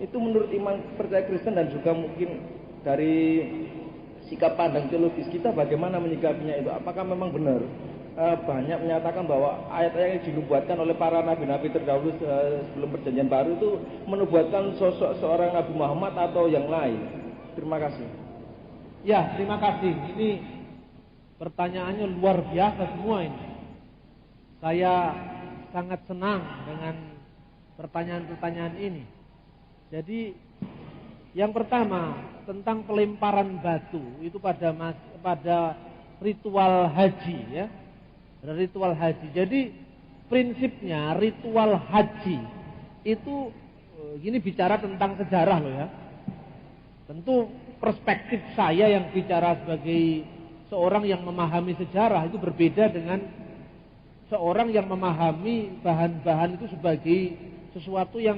Itu menurut iman percaya Kristen, dan juga mungkin dari sikap pandang teologis kita bagaimana menyikapinya itu. Apakah memang benar banyak menyatakan bahwa ayat-ayat yang dinubuatkan oleh para nabi-nabi terdahulu sebelum perjanjian baru itu menubuatkan sosok seorang Nabi Muhammad atau yang lain? Terima kasih. Ya, terima kasih. Ini pertanyaannya luar biasa semua ini. Saya sangat senang dengan pertanyaan-pertanyaan ini. Jadi yang pertama tentang pelemparan batu itu pada ritual haji ya. Ritual haji. Jadi prinsipnya ritual haji itu ini bicara tentang sejarah loh ya. Tentu perspektif saya yang bicara sebagai seorang yang memahami sejarah itu berbeda dengan seorang yang memahami bahan-bahan itu sebagai sesuatu yang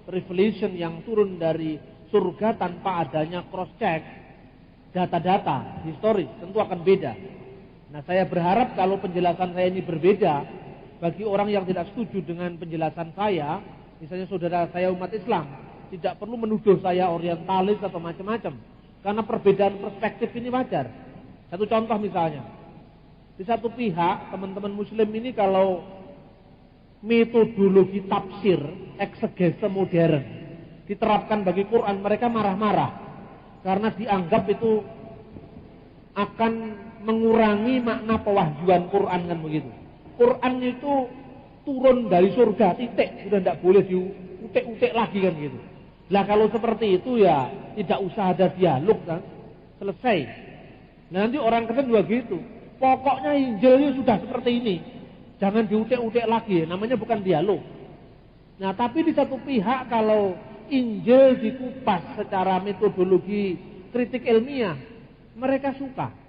revelation, yang turun dari surga tanpa adanya cross check data-data historis, tentu akan beda. Nah, saya berharap kalau penjelasan saya ini berbeda bagi orang yang tidak setuju dengan penjelasan saya, misalnya saudara saya umat Islam, tidak perlu menuduh saya orientalis atau macam-macam, karena perbedaan perspektif ini wajar. Satu contoh misalnya, di satu pihak teman-teman muslim ini kalau metodologi tafsir eksegese modern diterapkan bagi Quran, mereka marah-marah karena dianggap itu akan mengurangi makna pewahyuan Quran, kan begitu. Quran itu turun dari surga, titik, sudah tidak boleh diutek-utek lagi, kan gitu. Lah kalau seperti itu ya tidak usah ada dialog, kan, selesai. Nah, nanti orang Kristen juga gitu. Pokoknya Injilnya sudah seperti ini, jangan diutek-utek lagi, namanya bukan dialog. Nah, tapi di satu pihak kalau Injil dikupas secara metodologi kritik ilmiah, mereka suka.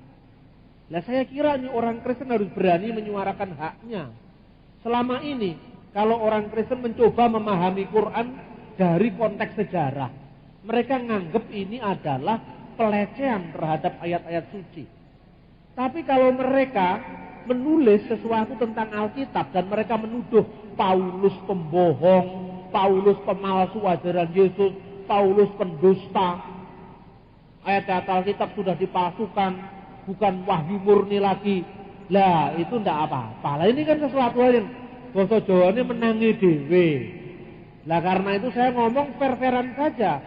Nah, saya kira ini orang Kristen harus berani menyuarakan haknya. Selama ini kalau orang Kristen mencoba memahami Quran dari konteks sejarah, mereka nganggap ini adalah pelecehan terhadap ayat-ayat suci. Tapi kalau mereka menulis sesuatu tentang Alkitab dan mereka menuduh Paulus pembohong, Paulus pemalsu ajaran Yesus, Paulus pendusta, ayat-ayat Alkitab sudah dipalsukan, bukan wahyu murni lagi. Lah itu ndak apa-apa. Lah ini kan sesuatu yang basa Jawane menangi dhewe. Lah karena itu saya ngomong fair-fairan saja.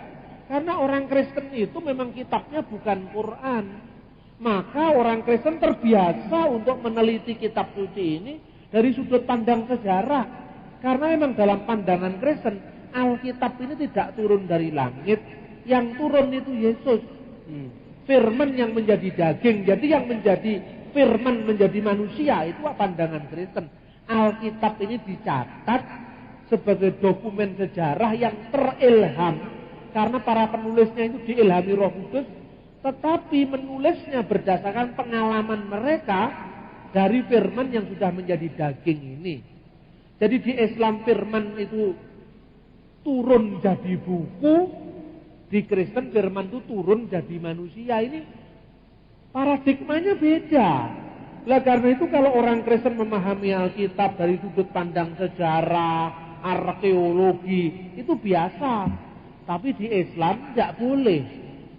Karena orang Kristen itu memang kitabnya bukan Quran. Maka orang Kristen terbiasa untuk meneliti kitab suci ini dari sudut pandang sejarah. Karena memang dalam pandangan Kristen, Alkitab ini tidak turun dari langit. Yang turun itu Yesus. Firman yang menjadi daging. Jadi yang menjadi firman menjadi manusia, itu pandangan Kristen. Alkitab ini dicatat sebagai dokumen sejarah yang terilham. Karena para penulisnya itu diilhami Roh Kudus, tetapi menulisnya berdasarkan pengalaman mereka dari firman yang sudah menjadi daging ini. Jadi di Islam firman itu turun jadi buku, di Kristen firman itu turun jadi manusia. Ini paradigmanya beda. Lah karena itu kalau orang Kristen memahami Alkitab dari sudut pandang sejarah, arkeologi, itu biasa. Tapi di Islam tidak boleh.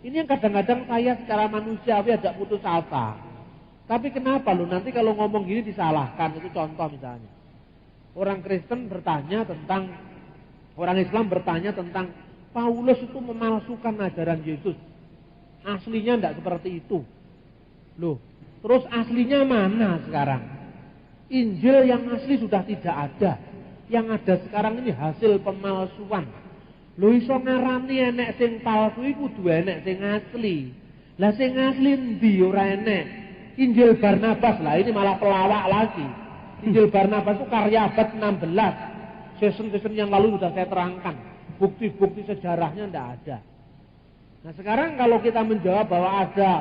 Ini yang kadang-kadang saya secara manusiawi agak putus asa. Tapi kenapa loh nanti kalau ngomong gini disalahkan? Itu contoh misalnya. Orang Kristen bertanya tentang, orang Islam bertanya tentang Paulus itu memalsukan ajaran Yesus. Aslinya tidak seperti itu. Loh, terus aslinya mana sekarang? Injil yang asli sudah tidak ada. Yang ada sekarang ini hasil pemalsuan. Lho iso ngarani enek sing palsu iku kudu enek sing asli. Lah sing asli endi ora enek? Injil Barnabas lah, ini malah pelawak lagi. Injil Barnabas itu karya abad 16. Season-season yang lalu sudah saya terangkan. Bukti-bukti sejarahnya tidak ada. Nah sekarang kalau kita menjawab bahwa ada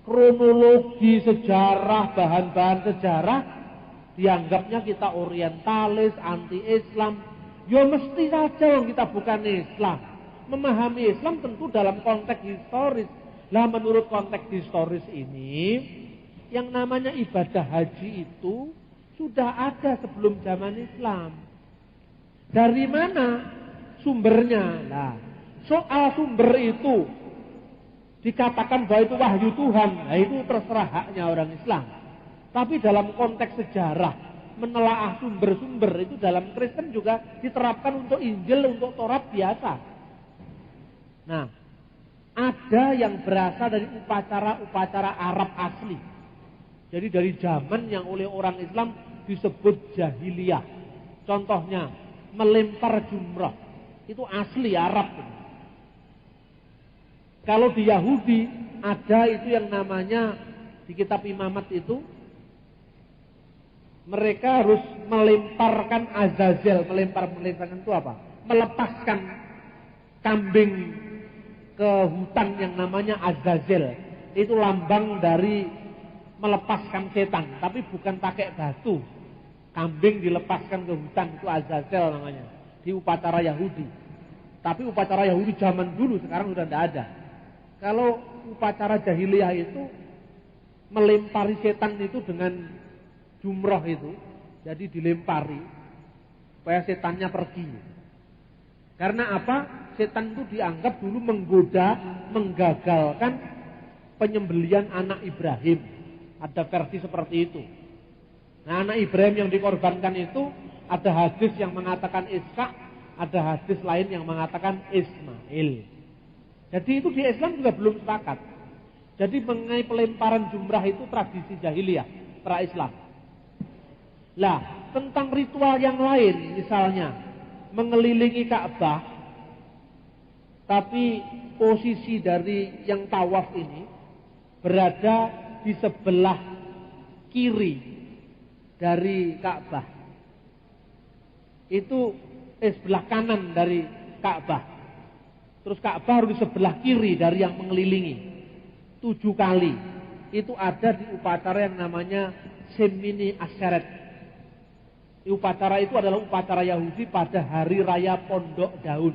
kronologi sejarah, bahan-bahan sejarah, dianggapnya kita orientalis, anti-Islam. Ya mesti saja kita bukan Islam. Memahami Islam tentu dalam konteks historis. Lah menurut konteks historis ini, yang namanya ibadah haji itu sudah ada sebelum zaman Islam. Dari mana sumbernya? Nah, soal sumber itu dikatakan bahwa itu wahyu Tuhan, nah itu terserah haknya orang Islam. Tapi dalam konteks sejarah, menelaah sumber-sumber itu dalam Kristen juga diterapkan untuk Injil, untuk Taurat biasa. Nah, ada yang berasal dari upacara-upacara Arab asli. Jadi dari zaman yang oleh orang Islam disebut jahiliyah. Contohnya, melempar jumrah. Itu asli Arab. Kalau di Yahudi, ada itu yang namanya, di kitab Imamat itu, mereka harus melemparkan Azazel. Melemparkan itu apa? Melepaskan kambing ke hutan yang namanya Azazel. Itu lambang dari melepaskan setan, tapi bukan pakai batu. Kambing dilepaskan ke hutan, itu Azazel namanya, di upacara Yahudi. Tapi upacara Yahudi zaman dulu, sekarang sudah tidak ada. Kalau upacara jahiliyah itu melempari setan itu dengan jumroh itu, jadi dilempari supaya setannya pergi. Karena apa? Setan itu dianggap dulu menggoda, menggagalkan penyembelian anak Ibrahim. Ada versi seperti itu. Nah, anak Ibrahim yang dikorbankan itu ada hadis yang mengatakan Ishak, ada hadis lain yang mengatakan Ismail. Jadi itu di Islam juga belum sepakat. Jadi mengenai pelemparan jumrah itu tradisi jahiliyah pra-Islam. Lah, tentang ritual yang lain, misalnya mengelilingi Ka'bah, tapi posisi dari yang tawaf ini berada di sebelah kiri dari Ka'bah. Itu sebelah kanan dari Ka'bah. Terus Ka'bah harus di sebelah kiri dari yang mengelilingi. 7 kali. Itu ada di upacara yang namanya Shemini Asyeret. Upacara itu adalah upacara Yahudi pada hari raya Pondok Daun.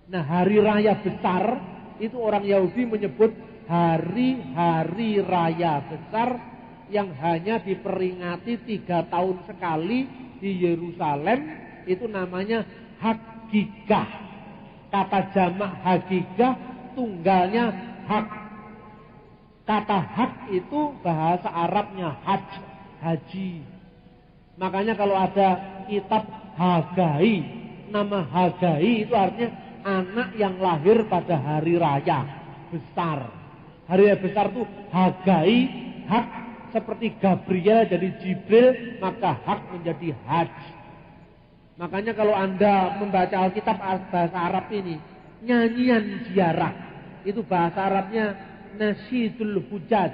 Nah, hari raya besar itu orang Yahudi menyebut hari-hari raya besar yang hanya diperingati 3 tahun sekali di Yerusalem. Itu namanya Hagigah. Kata jamak Hagigah, tunggalnya hak. Kata hak itu bahasa Arabnya haji. Makanya kalau ada kitab Hagai, nama Hagai itu artinya anak yang lahir pada hari raya besar. Hari raya besar itu Hagai, hak, seperti Gabriel jadi Jibril, maka hak menjadi haji. Makanya kalau Anda membaca Alkitab bahasa Arab ini, nyanyian ziarah, itu bahasa Arabnya Nasyidul Hujaj,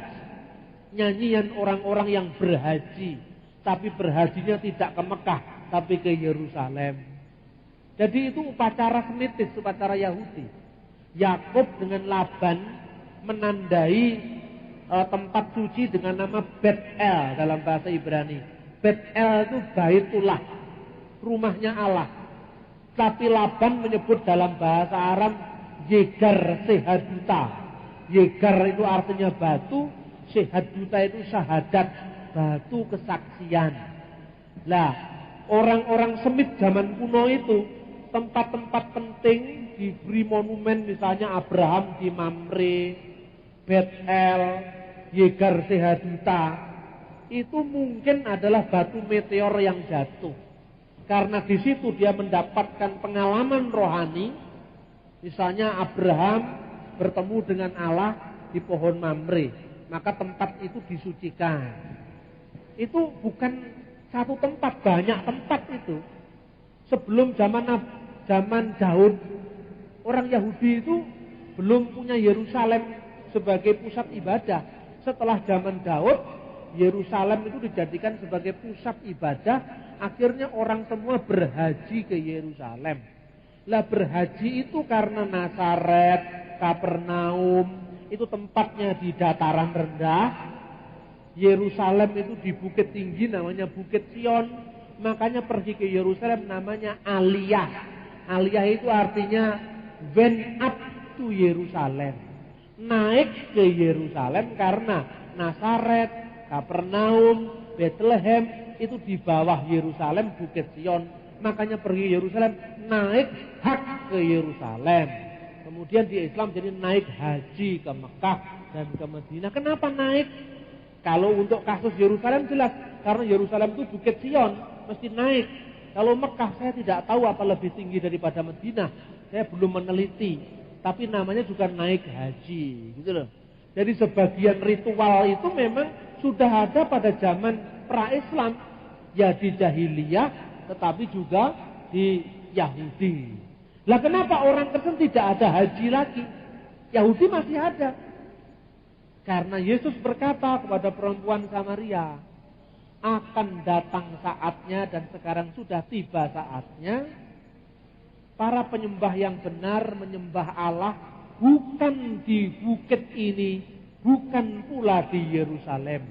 nyanyian orang-orang yang berhaji, tapi berhajinya tidak ke Mekah, tapi ke Yerusalem. Jadi itu upacara semitis, upacara Yahudi. Yakub dengan Laban menandai tempat suci dengan nama Bet-El dalam bahasa Ibrani. Bet-El itu Baitullah, rumahnya Allah. Tapi Laban menyebut dalam bahasa Aram Yegar Sehaduta. Yegar itu artinya batu, Sehaduta itu syahadat, batu kesaksian. Lah, orang-orang Semit zaman kuno itu tempat-tempat penting diberi monumen, misalnya Abraham di Mamre, Bet-El, Yegar Sehaduta. Itu mungkin adalah batu meteor yang jatuh. Karena di situ dia mendapatkan pengalaman rohani. Misalnya Abraham bertemu dengan Allah di pohon Mamre, maka tempat itu disucikan. Itu bukan satu tempat, banyak tempat itu. Sebelum zaman Daud, orang Yahudi itu belum punya Yerusalem sebagai pusat ibadah. Setelah zaman Daud, Yerusalem itu dijadikan sebagai pusat ibadah, akhirnya orang semua berhaji ke Yerusalem. Lah berhaji itu karena Nazaret, Kapernaum, itu tempatnya di dataran rendah. Yerusalem itu di bukit tinggi namanya Bukit Sion. Makanya pergi ke Yerusalem namanya Aliyah. Aliyah itu artinya went up to Yerusalem. Naik ke Yerusalem karena Nazaret, Kapernaum, Bethlehem itu di bawah Yerusalem, Bukit Sion. Makanya pergi Yerusalem, naik hak ke Yerusalem. Kemudian di Islam jadi naik haji ke Mekah dan ke Madinah. Kenapa naik? Kalau untuk kasus Yerusalem jelas, karena Yerusalem itu Bukit Sion, mesti naik. Kalau Mekah saya tidak tahu apa lebih tinggi daripada Madinah. Saya belum meneliti. Tapi namanya juga naik haji, gitu loh. Jadi sebagian ritual itu memang sudah ada pada zaman pra-Islam. Ya di jahiliyah, tetapi juga di Yahudi. Lah kenapa orang Kristen tidak ada haji lagi? Yahudi masih ada. Karena Yesus berkata kepada perempuan Samaria, akan datang saatnya dan sekarang sudah tiba saatnya, para penyembah yang benar menyembah Allah bukan di bukit ini, bukan pula di Yerusalem.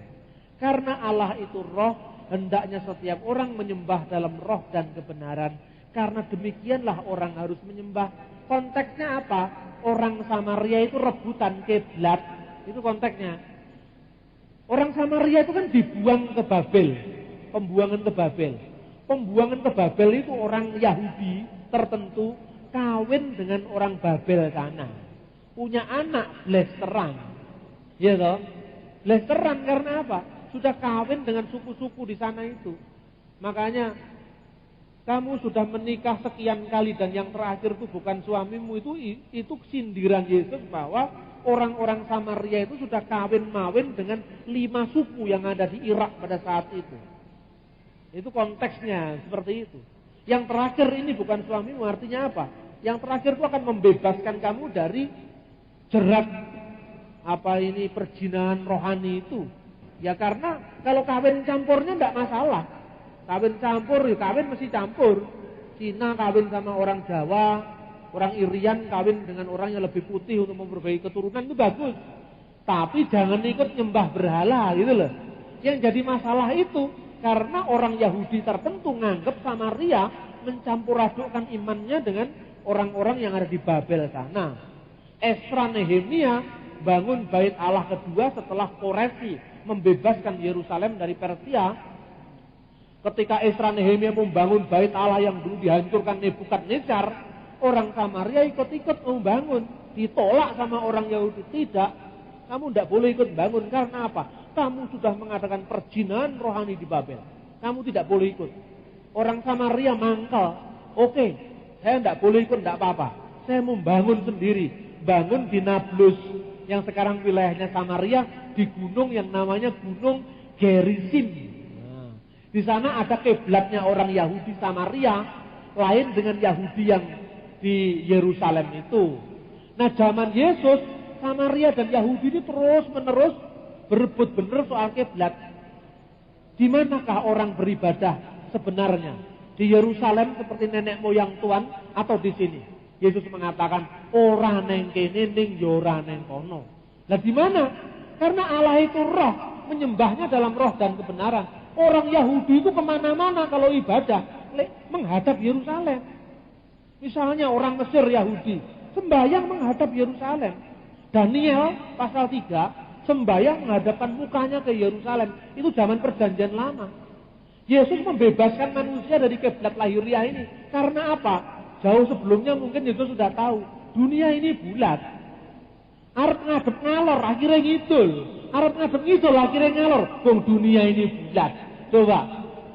Karena Allah itu roh, hendaknya setiap orang menyembah dalam roh dan kebenaran. Karena demikianlah orang harus menyembah. Konteksnya apa? Orang Samaria itu rebutan kiblat. Itu konteksnya. Orang Samaria itu kan dibuang ke Babel. Pembuangan ke Babel. Pembuangan ke Babel itu orang Yahudi tertentu kawin dengan orang Babel sana. Punya anak blasteran. Ya toh? Blasteran karena apa? Sudah kawin dengan suku-suku di sana itu. Makanya kamu sudah menikah sekian kali dan yang terakhir itu bukan suamimu, itu sindiran Yesus bahwa orang-orang Samaria itu sudah kawin-mawin dengan 5 suku yang ada di Irak pada saat itu. Itu konteksnya seperti itu. Yang terakhir ini bukan suamimu, artinya apa? Yang terakhir itu akan membebaskan kamu dari jerat perjinahan rohani itu. Ya karena kalau kawin campurnya tidak masalah. Kawin campur, ya kawin mesti campur. Cina kawin sama orang Jawa, orang Irian kawin dengan orang yang lebih putih untuk memperbaiki keturunan, itu bagus. Tapi jangan ikut nyembah berhala gitu loh. Yang jadi masalah itu karena orang Yahudi tertentu nganggep Samaria mencampur adukkan imannya dengan orang-orang yang ada di Babel sana. Esra Nehemia bangun bait Allah kedua setelah Koresi membebaskan Yerusalem dari Persia. Ketika Esra Nehemia membangun bait Allah yang dulu dihancurkan Nebukadnezar, orang Samaria ikut-ikut membangun. Ditolak sama orang Yahudi. Tidak, kamu tidak boleh ikut bangun. Karena apa? Kamu sudah mengadakan perjinahan rohani di Babel. Kamu tidak boleh ikut. Orang Samaria mangkal. Oke, saya tidak boleh ikut, tidak apa-apa. Saya membangun sendiri. Bangun di Nablus, yang sekarang wilayahnya Samaria, di gunung yang namanya Gunung Gerizim. Di sana ada kiblatnya orang Yahudi Samaria, lain dengan Yahudi yang di Yerusalem itu. Nah zaman Yesus, Samaria dan Yahudi ini terus menerus berebut benar soal kiblat. Di manakah orang beribadah sebenarnya? Di Yerusalem seperti nenek moyang Tuhan atau di sini? Yesus mengatakan ora neng kene ning yo ora neng kono. Lah di mana? Karena Allah itu roh, menyembahnya dalam roh dan kebenaran. Orang Yahudi itu kemana-mana kalau ibadah menghadap Yerusalem. Misalnya orang Mesir Yahudi sembahyang menghadap Yerusalem. Daniel pasal 3 sembahyang menghadapkan mukanya ke Yerusalem. Itu zaman perjanjian lama. Yesus membebaskan manusia dari kiblat lahiriah ini. Karena apa? Jauh sebelumnya mungkin Yesus sudah tahu dunia ini bulat. Arep ngadep ngalor akhirnya ngidul. Arep ngadep ngidul akhirnya ngalor. Bung dunia ini bulat. Coba.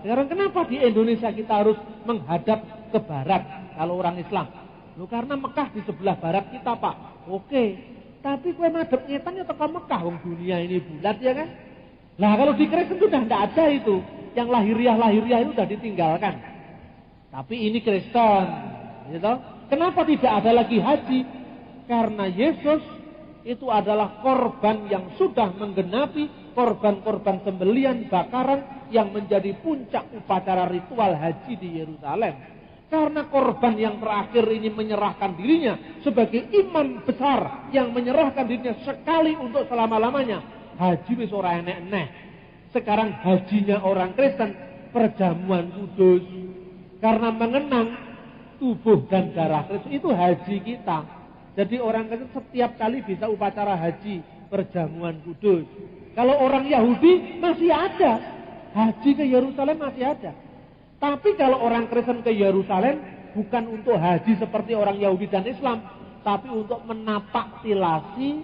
Sekarang kenapa di Indonesia kita harus menghadap ke barat kalau orang Islam? Loh karena Mekah di sebelah barat kita, Pak. Oke. Tapi kue madep ngetan ya teka Mekah. Bung dunia ini bulat ya kan? Nah kalau di Kristen sudah tidak ada itu. Yang lahiriah itu sudah ditinggalkan. Tapi ini Kristen. Gitu. Kenapa tidak ada lagi haji? Karena Yesus itu adalah korban yang sudah menggenapi korban-korban sembelian, bakaran yang menjadi puncak upacara ritual haji di Yerusalem. Karena korban yang terakhir ini menyerahkan dirinya sebagai imam besar yang menyerahkan dirinya sekali untuk selama-lamanya. Haji wis ora enek-enek. Sekarang hajinya orang Kristen perjamuan kudus. Karena mengenang tubuh dan darah Kristus itu haji kita. Jadi orang Kristen setiap kali bisa upacara haji perjamuan kudus. Kalau orang Yahudi masih ada. Haji ke Yerusalem masih ada. Tapi kalau orang Kristen ke Yerusalem bukan untuk haji seperti orang Yahudi dan Islam. Tapi untuk menapak tilasi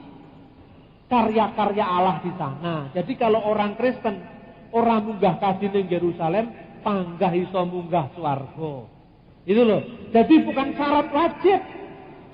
karya-karya Allah di sana. Jadi kalau orang Kristen, orang munggah kaji ning Yerusalem, panggah iso munggah swarga. Itu loh. Jadi bukan syarat wajib.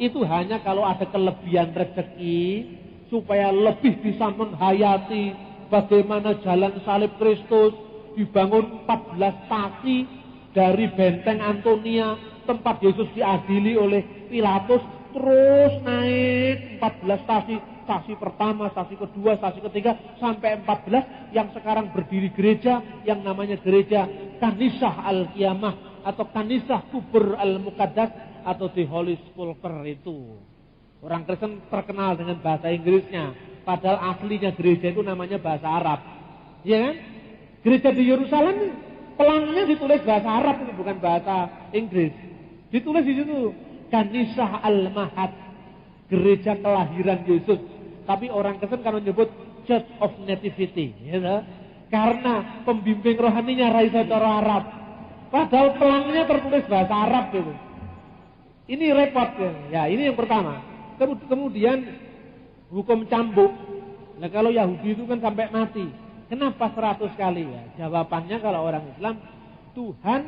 Itu hanya kalau ada kelebihan rezeki supaya lebih bisa menghayati bagaimana jalan salib Kristus, dibangun 14 stasi dari benteng Antonia, tempat Yesus diadili oleh Pilatus, terus naik 14 stasi, stasi pertama, stasi kedua, stasi ketiga, sampai 14 yang sekarang berdiri gereja yang namanya gereja Kanisah Al-Qiyamah atau Kanisah Kubur Al-Muqaddas atau The Holy Sepulchre itu. Orang Kristen terkenal dengan bahasa Inggrisnya, padahal aslinya gereja itu namanya bahasa Arab. Ya kan? Gereja di Yerusalem pelangnya ditulis bahasa Arab, itu bukan bahasa Inggris. Ditulis di situ Kanisah Al-Mahad, gereja kelahiran Yesus. Tapi orang Kristen kan menyebut Church of Nativity, ya, karena pembimbing rohaninya raisa cara Arab. Padahal pelangnya tertulis bahasa Arab gitu. Ini repot ya. Ini yang pertama. Kemudian hukum cambuk. Nah kalau Yahudi itu kan sampai mati. Kenapa 100 kali ya? Jawabannya kalau orang Islam, Tuhan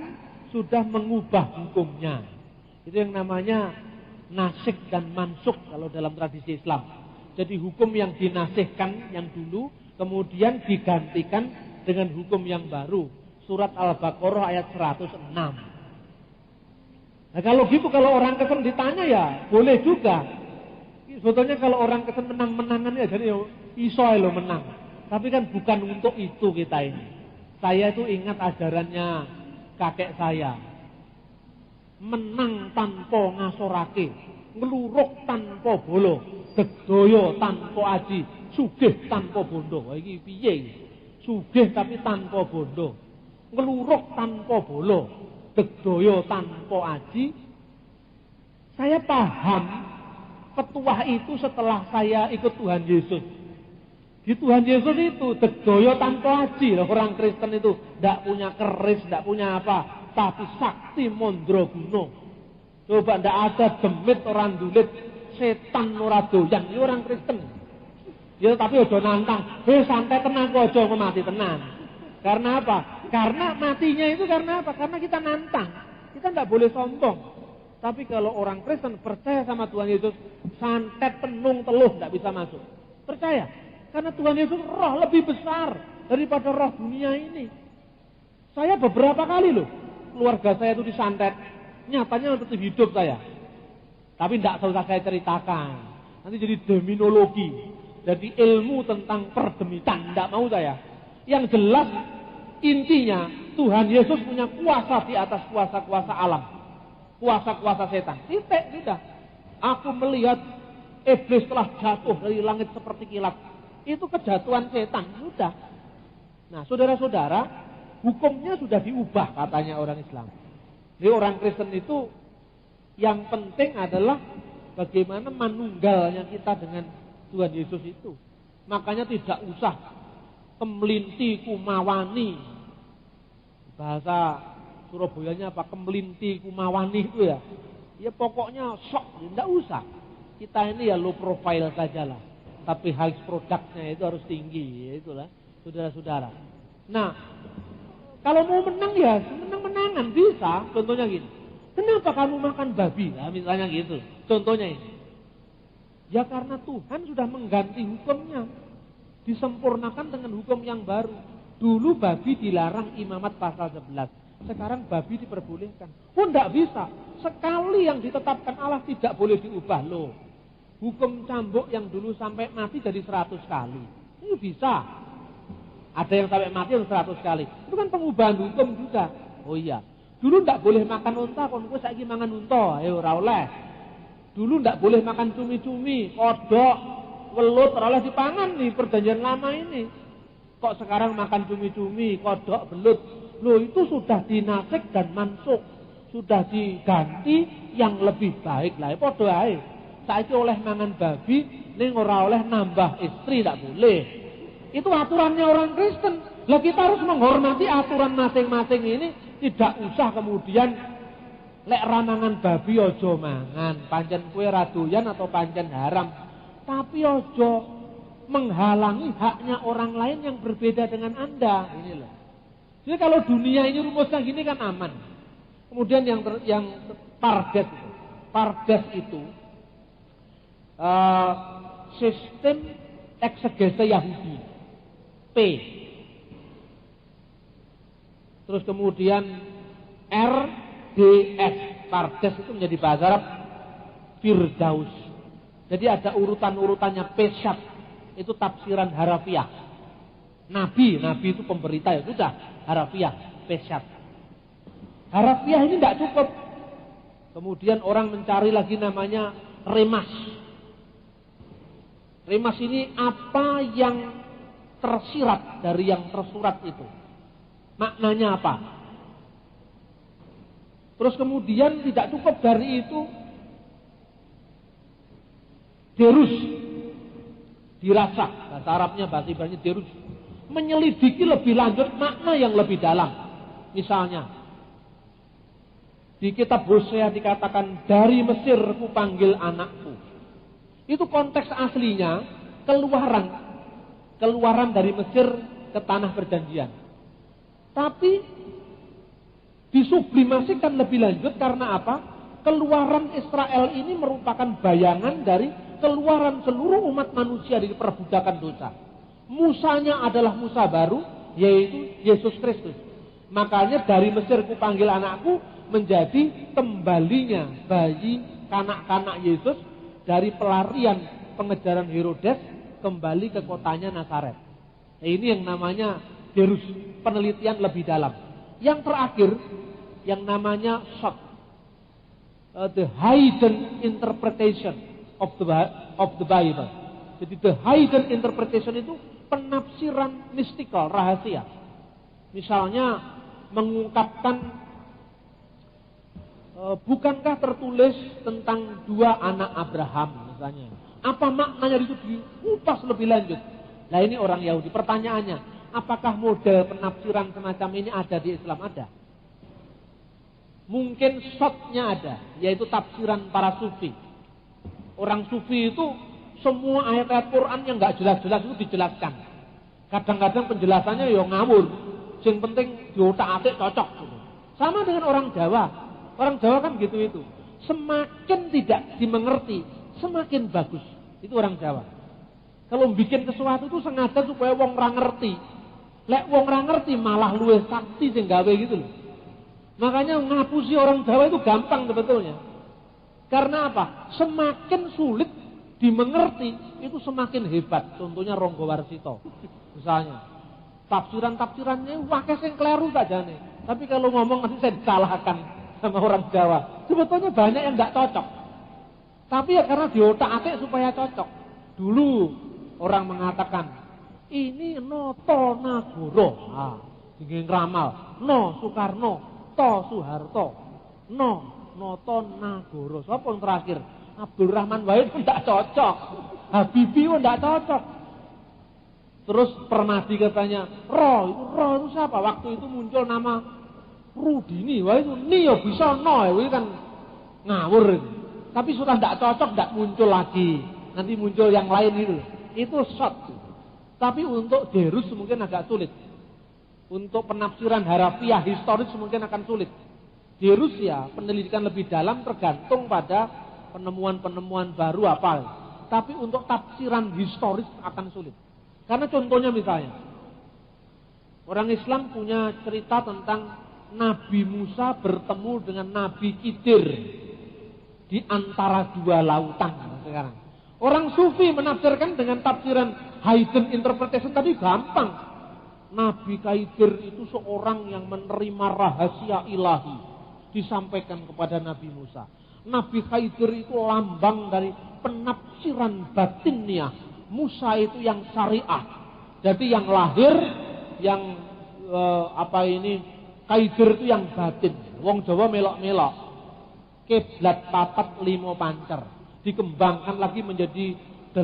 sudah mengubah hukumnya. Itu yang namanya nasikh dan mansukh kalau dalam tradisi Islam. Jadi hukum yang dinasihkan yang dulu kemudian digantikan dengan hukum yang baru. Surat Al-Baqarah ayat 106. Nah kalau gitu, kalau orang Kristen ditanya ya boleh juga. Sebetulnya kalau orang Kristen menang-menangan ya jadi iso lo menang. Tapi kan bukan untuk itu kita ini. Saya itu ingat ajarannya kakek saya. Menang tanpa ngasorake, ngeluruk tanpa bolo, dedoyo tanpa aji, sugih tanpa bondo. Wah iki piye? Sugih tapi tanpa bondo. Ngeluruk tanpa bolo, dedoyo tanpa aji. Saya paham petuah itu setelah saya ikut Tuhan Yesus. Di Tuhan Yesus itu dedoyo tanpa aji. Orang Kristen itu tidak punya keris, tidak punya apa, tapi sakti mondraguna. Coba tidak ada demit orang dulit, setan ora doyan. Ini orang Kristen. Ya tapi ojo nantang. Santai tenang kok, ojo mati tenang. Karena apa? Karena matinya itu karena apa? Karena kita nantang. Kita tidak boleh sombong. Tapi kalau orang Kristen percaya sama Tuhan Yesus, santet tenung teluh tidak bisa masuk. Percaya. Karena Tuhan Yesus roh lebih besar daripada roh dunia ini. Saya beberapa kali loh, keluarga saya itu disantet. Nyatanya untuk hidup saya. Tapi tidak usah saya ceritakan. Nanti jadi deminologi. Jadi ilmu tentang perdemitan. Tidak mau saya. Yang jelas intinya Tuhan Yesus punya kuasa di atas kuasa-kuasa alam. Kuasa-kuasa setan. Titik, sudah. Aku melihat iblis telah jatuh dari langit seperti kilat. Itu kejatuhan setan, sudah. Nah, saudara-saudara, hukumnya sudah diubah katanya orang Islam. Jadi orang Kristen itu yang penting adalah bagaimana manunggalnya kita dengan Tuhan Yesus itu. Makanya tidak usah kemelinti kumawani. Bahasa Surabayanya apa? Kemelinti kumawani itu ya. Ya pokoknya sok, tidak usah. Kita ini ya low profile sajalah. Tapi high produknya itu harus tinggi, ya itulah saudara-saudara. Nah, kalau mau menang ya menang-menangan bisa. Contohnya gini. Kenapa kamu makan babi? Nah, misalnya gitu. Contohnya ini. Ya karena Tuhan sudah mengganti hukumnya. Disempurnakan dengan hukum yang baru. Dulu babi dilarang imamat pasal 11. Sekarang babi diperbolehkan. Pun tidak bisa. Sekali yang ditetapkan Allah tidak boleh diubah loh. Hukum cambuk yang dulu sampai mati jadi 100 kali. Ini bisa. Ada yang sampai mati 100 kali. Itu kan pengubahan hukum juga. Oh iya. Dulu ndak boleh makan unta, kon kowe saiki mangan unta, ayo ora oleh. Dulu ndak boleh makan cumi-cumi, kodok, welut ora oleh dipangan nih perjanjian lama ini. Kok sekarang makan cumi-cumi, kodok, belut. Loh itu sudah dinasik dan mansuk. Sudah diganti yang lebih baik lah. Padha ae. Saiki oleh mangan babi, ning ora oleh nambah istri, tak boleh. Itu aturannya orang Kristen. Lah kita harus menghormati aturan masing-masing ini. Tidak usah kemudian lek ramangan babi ojo mangan, pancen kue radoyan atau pancen haram. Tapi ojo menghalangi haknya orang lain yang berbeda dengan Anda. Ini loh. Jadi kalau dunia ini rumusnya gini kan aman. Kemudian yang Pardes itu sistem eksegese Yahudi. P. Terus kemudian RDS, Pardes itu menjadi bahasa Arab Firdaus. Jadi ada urutan-urutannya. Peshat itu tafsiran harafiah. Nabi itu pemberita, ya sudah harafiah, Peshat. Harafiah ini tidak cukup. Kemudian orang mencari lagi namanya remas. Remas ini apa yang tersirat dari yang tersurat itu. Maknanya apa? Terus kemudian tidak cukup dari itu, derus, dirasa, bahasa Arabnya, bahasa Ibraninya derus, menyelidiki lebih lanjut makna yang lebih dalam. Misalnya, di kitab Hosea dikatakan, dari Mesir ku panggil anakku. Itu konteks aslinya keluaran dari Mesir ke tanah perjanjian. Tapi disublimasikan lebih lanjut karena apa? Keluaran Israel ini merupakan bayangan dari keluaran seluruh umat manusia dari perbudakan dosa. Musanya adalah Musa baru, yaitu Yesus Kristus. Makanya dari Mesir ku panggil anakku menjadi kembalinya bayi kanak-kanak Yesus dari pelarian pengejaran Herodes kembali ke kotanya Nazaret. Nah, ini yang namanya derus, penelitian lebih dalam. Yang terakhir, yang namanya short, the hidden interpretation of the Bible. Jadi the hidden interpretation itu penafsiran mistikal, rahasia. Misalnya mengungkapkan, bukankah tertulis tentang 2 anak Abraham misalnya. Apa maknanya itu dikupas lebih lanjut. Nah ini orang Yahudi. Pertanyaannya, apakah model penafsiran semacam ini ada di Islam? Ada. Mungkin shotnya ada, yaitu tafsiran para sufi. Orang sufi itu semua ayat-ayat Quran yang nggak jelas-jelas itu dijelaskan. Kadang-kadang penjelasannya ya ngawur. Yang penting diotak-atik cocok. Sama dengan orang Jawa. Orang Jawa kan gitu itu. Semakin tidak dimengerti, semakin bagus. Itu orang Jawa. Kalau bikin sesuatu itu sengaja supaya wong ra ngerti. Lek wong ra ngerti malah luwih sakti sing gawe gitu loh. Makanya ngapusi orang Jawa itu gampang sebetulnya. Karena apa? Semakin sulit dimengerti itu semakin hebat. Contohnya Ronggo Warsito. Misalnya tafsiran-tafsirannya wakil sing kleru sajane. Tapi kalau ngomong nanti saya disalahkan sama orang Jawa. Sebetulnya banyak yang enggak cocok. Tapi ya karena diotak-atik supaya cocok. Dulu orang mengatakan, ini Noto Nagoro. Nah, ingin ramal. No Soekarno, To Soeharto. No Noto Nagoro. Siapa yang terakhir? Abdul Rahman Wahid pun tidak cocok. Habibie pun tidak cocok. Terus Permadi katanya, Roh itu siapa? Waktu itu muncul nama Rudini. Wah itu ni ya bisa no. Itu kan ngawur. Tapi sudah tidak cocok, tidak muncul lagi. Nanti muncul yang lain itu. Itu shot. Tapi untuk derus mungkin agak sulit. Untuk penafsiran harafiah historis mungkin akan sulit. Derus ya penelitikan lebih dalam tergantung pada penemuan-penemuan baru apa. Tapi untuk tafsiran historis akan sulit. Karena contohnya misalnya, orang Islam punya cerita tentang Nabi Musa bertemu dengan Nabi Khidir di antara 2 lautan sekarang. Orang Sufi menafsirkan dengan tafsiran hidden interpretation tadi gampang. Nabi Khidir itu seorang yang menerima rahasia ilahi disampaikan kepada Nabi Musa. Nabi Khidir itu lambang dari penafsiran batinnya. Musa itu yang syariah. Jadi yang lahir, yang Khidir itu yang batin. Wong Jawa melok-melok. Kiblat papat limo pancer. Dikembangkan lagi menjadi 8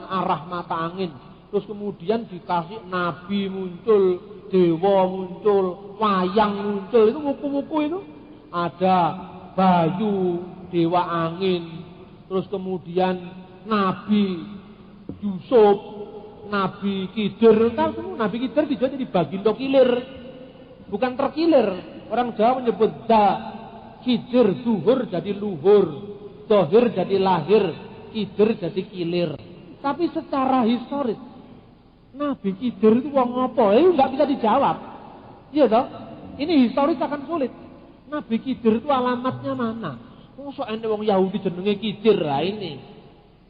arah mata angin. Terus kemudian dikasih nabi muncul, dewa muncul, wayang muncul. Itu buku-buku itu. Ada Bayu, dewa angin. Terus kemudian Nabi Yusuf, Nabi Khidir. Nabi Khidir jadi bagindo kilir. Bukan terkilir. Orang Jawa menyebut Khidir, duhur jadi luhur. Dohir jadi lahir. Khidir jadi kilir. Tapi secara historis, Nabi Khidir itu wong apa? Nggak bisa dijawab. Iya toh? Ini historis akan sulit. Nabi Khidir itu alamatnya mana? Soalnya wong Yahudi jenenge Khidir lah ini.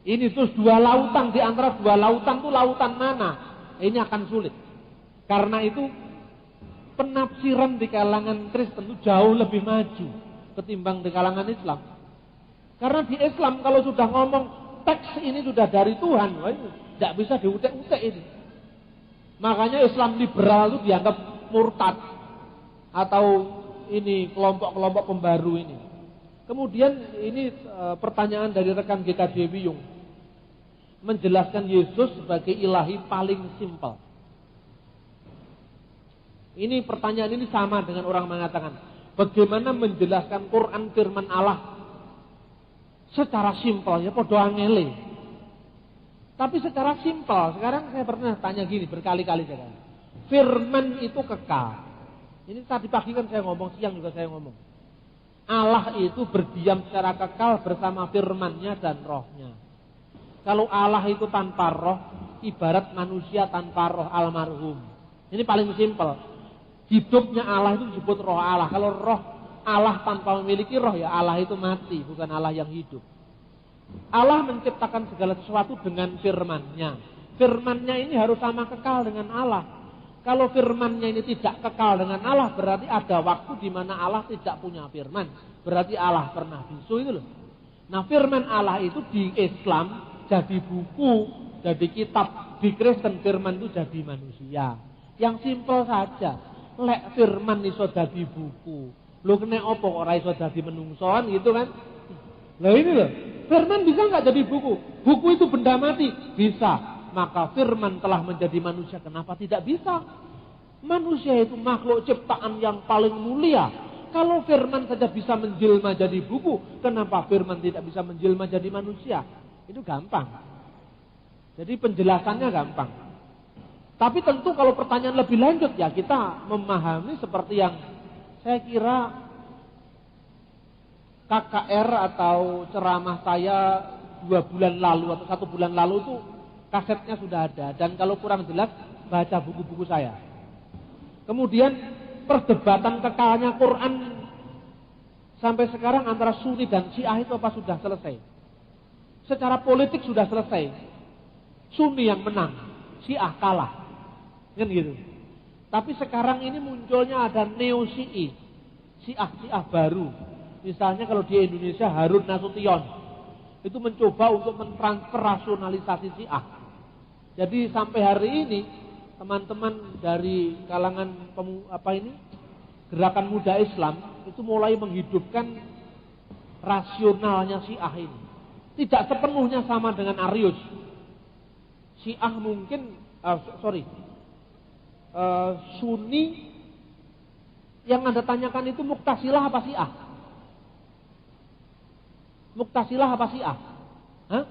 Ini terus 2 lautan, di antara 2 lautan itu lautan mana? Ini akan sulit. Karena itu penafsiran di kalangan Kristen itu jauh lebih maju ketimbang di kalangan Islam. Karena di Islam kalau sudah ngomong teks ini sudah dari Tuhan, tidak bisa diutek-utek ini. Makanya Islam liberal itu dianggap murtad atau ini kelompok-kelompok pembaru ini. Kemudian ini pertanyaan dari rekan GKJ Wiyung menjelaskan Yesus sebagai ilahi paling simpel. Ini pertanyaan ini sama dengan orang mengatakan bagaimana menjelaskan Quran firman Allah secara simpel, ya podo angele. Tapi secara simpel, sekarang saya pernah tanya gini berkali-kali saya. Firman itu kekal. Ini tadi pagi kan saya ngomong, siang juga saya ngomong. Allah itu berdiam secara kekal bersama firman-Nya dan rohnya. Kalau Allah itu tanpa roh, ibarat manusia tanpa roh almarhum. Ini paling simpel. Hidupnya Allah itu disebut roh Allah. Kalau roh Allah tanpa memiliki roh, ya Allah itu mati, bukan Allah yang hidup. Allah menciptakan segala sesuatu dengan firman-Nya. Firman-Nya ini harus sama kekal dengan Allah. Kalau firman-Nya ini tidak kekal dengan Allah, berarti ada waktu di mana Allah tidak punya firman. Berarti Allah pernah bisu itu loh. Nah, firman Allah itu di Islam jadi buku, jadi kitab. Di Kristen firman itu jadi manusia. Yang simpel saja. Lek firman iso jadi buku. Lho kena apa ora iso jadi menungsoan gitu kan? Lah ini loh. Firman bisa nggak jadi buku? Buku itu benda mati? Bisa. Maka firman telah menjadi manusia. Kenapa tidak bisa? Manusia itu makhluk ciptaan yang paling mulia. Kalau firman saja bisa menjelma jadi buku, kenapa firman tidak bisa menjelma jadi manusia? Itu gampang. Jadi penjelasannya gampang. Tapi tentu kalau pertanyaan lebih lanjut ya kita memahami seperti yang saya kira KKR atau ceramah saya 2 bulan lalu atau 1 bulan lalu itu kasetnya sudah ada. Dan kalau kurang jelas baca buku-buku saya. Kemudian perdebatan kekalnya Quran sampai sekarang antara Sunni dan Syiah itu apa sudah selesai? Secara politik sudah selesai. Sunni yang menang, Syiah kalah. Kan gitu. Tapi sekarang ini munculnya ada neo-Syi'i, Syiah baru. Misalnya kalau di Indonesia Harun Nasution itu mencoba untuk mentransfer rasionalisasi Syiah. Jadi sampai hari ini teman-teman dari kalangan gerakan muda Islam itu mulai menghidupkan rasionalnya Syiah ini. Tidak sepenuhnya sama dengan Arius. Syiah mungkin Sunni yang Anda tanyakan itu Mu'tazilah apa Syiah? Mu'tazilah apa Syiah? Hah?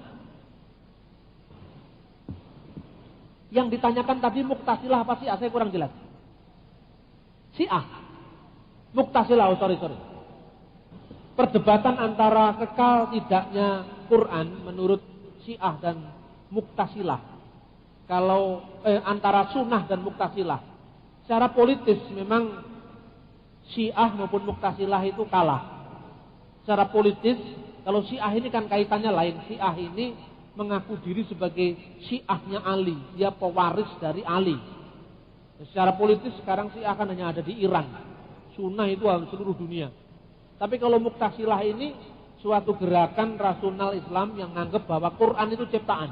Yang ditanyakan tadi Mu'tazilah apa Syiah? Saya kurang jelas. Syiah. Mu'tazilah, sorry. Perdebatan antara kekal tidaknya Quran menurut Syiah dan Mu'tazilah. Kalau antara Sunnah dan Mu'tazilah. Secara politis memang Syiah maupun Mu'tazilah itu kalah. Secara politis, kalau Syiah ini kan kaitannya lain. Syiah ini mengaku diri sebagai Syiahnya Ali. Dia pewaris dari Ali. Secara politis sekarang sih akan hanya ada di Iran. Sunnah itu harus seluruh dunia. Tapi kalau Mu'tazilah ini suatu gerakan rasional Islam yang menganggap bahwa Quran itu ciptaan.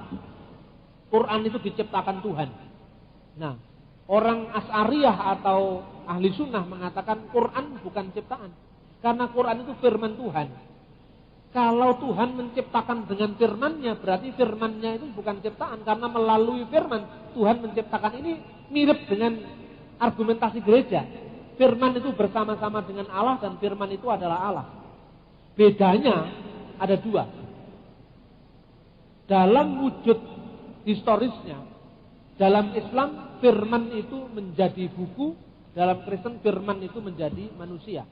Quran itu diciptakan Tuhan. Nah, orang Asy'ariyah atau ahli sunnah mengatakan Quran bukan ciptaan. Karena Quran itu firman Tuhan. Kalau Tuhan menciptakan dengan firman-Nya, berarti firman-Nya itu bukan ciptaan. Karena melalui firman, Tuhan menciptakan. Ini mirip dengan argumentasi gereja. Firman itu bersama-sama dengan Allah dan firman itu adalah Allah. Bedanya ada dua. Dalam wujud historisnya, dalam Islam firman itu menjadi buku, dalam Kristen firman itu menjadi manusia.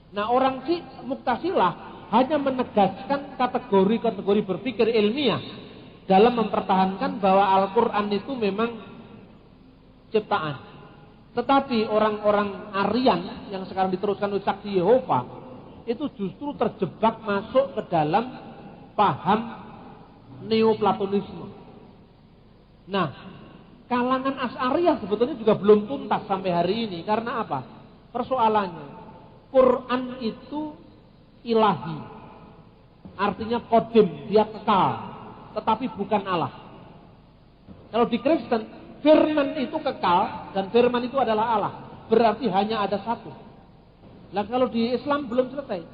Nah, orang Mu'tazilah hanya menegaskan kategori-kategori berpikir ilmiah dalam mempertahankan bahwa Al-Quran itu memang ciptaan. Tetapi orang-orang Aryan yang sekarang diteruskan oleh Saksi Yehova itu justru terjebak masuk ke dalam paham Neoplatonisme. Nah, kalangan Asy'ariyah sebetulnya juga belum tuntas sampai hari ini. Karena apa? Persoalannya, Quran itu ilahi, artinya qadim, dia kekal, tetapi bukan Allah. Kalau di Kristen, firman itu kekal dan firman itu adalah Allah, berarti hanya ada satu. Nah, kalau di Islam belum selesai,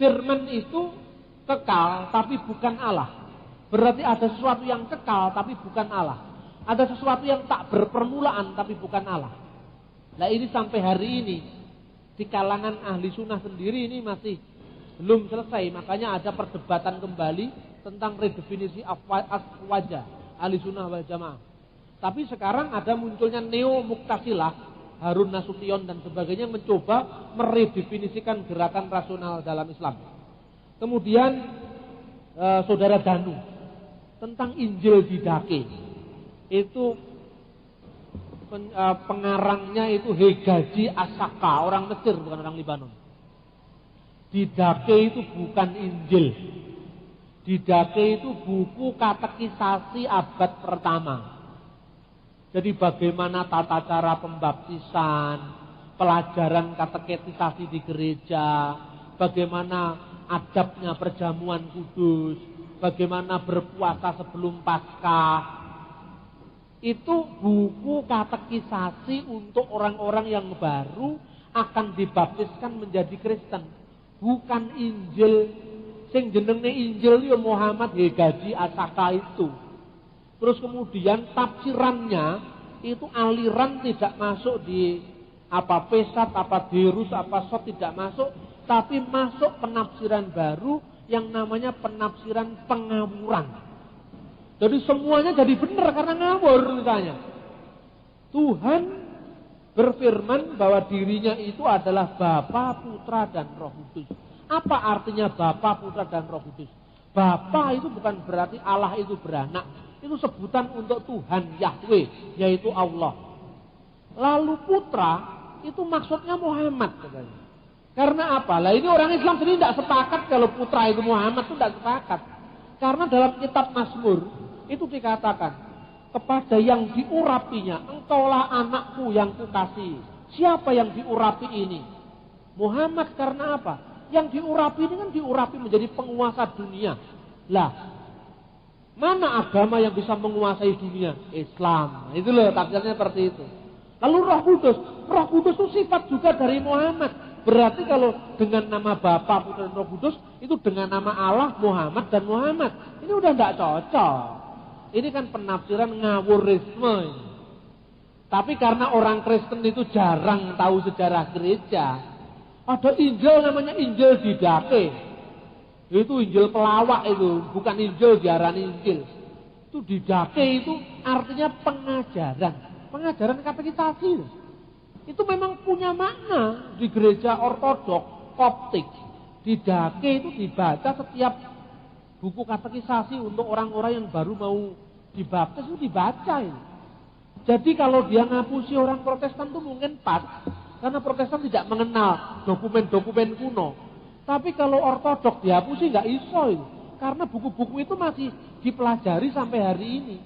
firman itu kekal tapi bukan Allah, berarti ada sesuatu yang kekal tapi bukan Allah, ada sesuatu yang tak berpermulaan tapi bukan Allah. Nah, ini sampai hari ini di kalangan ahli sunnah sendiri ini masih belum selesai. Makanya ada perdebatan kembali tentang redefinisi wajah ahli sunnah wal jamaah. Tapi sekarang ada munculnya Neo-Mu'tazilah, Harun Nasution dan sebagainya mencoba meredefinisikan gerakan rasional dalam Islam. Kemudian Saudara Danu tentang Injil Didake, itu pengarangnya itu Hegaji Asaka, orang Mesir bukan orang Libanon. Didake itu bukan Injil. Didake itu buku katekisasi abad pertama. Jadi bagaimana tata cara pembaptisan, pelajaran katekisasi di gereja, bagaimana adabnya perjamuan kudus, bagaimana berpuasa sebelum Paskah. Itu buku katekisasi untuk orang-orang yang baru akan dibaptiskan menjadi Kristen. Bukan Injil. Sing jenenge Injil ya Muhammad Hegaji Asaka itu. Terus kemudian tafsirannya itu aliran tidak masuk di apa Pesat, apa Dirus, apa Sot tidak masuk, tapi masuk penafsiran baru yang namanya penafsiran pengawuran. Jadi semuanya jadi benar karena ngawur misalnya. Tuhan berfirman bahwa dirinya itu adalah Bapa, Putra, dan Roh Kudus. Apa artinya Bapa, Putra, dan Roh Kudus? Bapa itu bukan berarti Allah itu beranak. Itu sebutan untuk Tuhan Yahweh, yaitu Allah. Lalu Putra itu maksudnya Muhammad katanya. Karena apa? Lah ini orang Islam sendiri tidak sepakat kalau Putra itu Muhammad, itu tidak sepakat. Karena dalam kitab Mazmur itu dikatakan kepada yang diurapinya, engkaulah anakku yang kukasihi. Siapa yang diurapi ini? Muhammad. Karena apa? Yang diurapi ini kan diurapi menjadi penguasa dunia. Lah, mana agama yang bisa menguasai dunia? Islam. Itu loh tafsirnya seperti itu. Lalu Roh Kudus. Roh Kudus itu sifat juga dari Muhammad. Berarti kalau dengan nama Bapa, Putra, dan Roh Kudus itu dengan nama Allah, Muhammad, dan Muhammad. Ini udah tidak cocok. Ini kan penafsiran ngawurisme. Tapi karena orang Kristen itu jarang tahu sejarah gereja, ada Injil namanya Injil Didake. Itu Injil pelawak itu, bukan Injil diarani Injil. Itu Didake itu artinya pengajaran. Pengajaran katekisasi. Itu memang punya makna di gereja ortodok, koptik. Didake itu dibaca setiap buku katekisasi untuk orang-orang yang baru mau dibaptis itu dibaca ini. Jadi kalau dia ngapusi orang Protestan itu mungkin pas, karena Protestan tidak mengenal dokumen-dokumen kuno. Tapi kalau ortodok dihapusi nggak iso ini, karena buku-buku itu masih dipelajari sampai hari ini.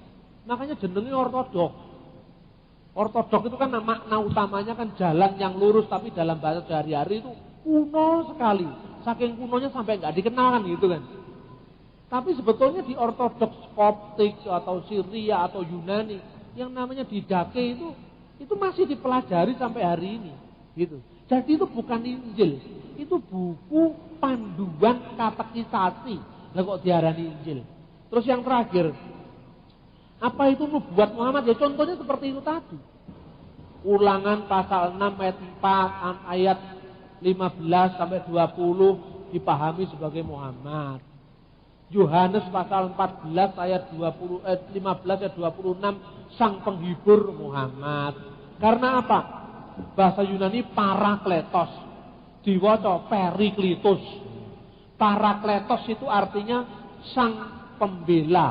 Makanya jenenge ortodok. Ortodok itu kan makna utamanya kan jalan yang lurus, tapi dalam bahasa sehari-hari itu kuno sekali. Saking kunonya sampai nggak dikenal kan gitu kan. Tapi sebetulnya di Ortodoks Koptik atau Syria atau Yunani yang namanya didake itu masih dipelajari sampai hari ini gitu. Jadi itu bukan Injil, itu buku panduan katekisasi. Lah kok diarani Injil. Terus yang terakhir, apa itu nubuat Muhammad? Ya contohnya seperti itu tadi. Ulangan pasal 6 ayat 4 ayat 15 sampai 20 dipahami sebagai Muhammad. Yohanes pasal 14 ayat 15 ayat 26 sang penghibur Muhammad. Karena apa? Bahasa Yunani parakletos, diwaca periklitus. Parakletos itu artinya sang pembela,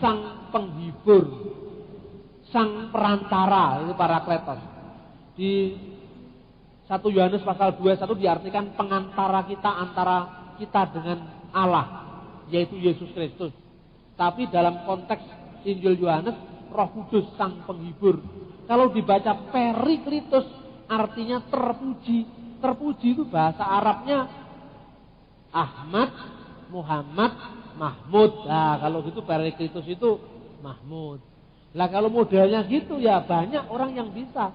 sang penghibur, sang perantara, itu parakletos. Di 1 Yohanes pasal 21 diartikan pengantara kita antara kita dengan Allah, yaitu Yesus Kristus. Tapi dalam konteks Injil Yohanes, Roh Kudus sang penghibur. Kalau dibaca periklitus artinya terpuji. Terpuji itu bahasa Arabnya Ahmad, Muhammad, Mahmud. Nah kalau gitu periklitus itu Mahmud. Lah kalau modelnya gitu ya banyak orang yang bisa.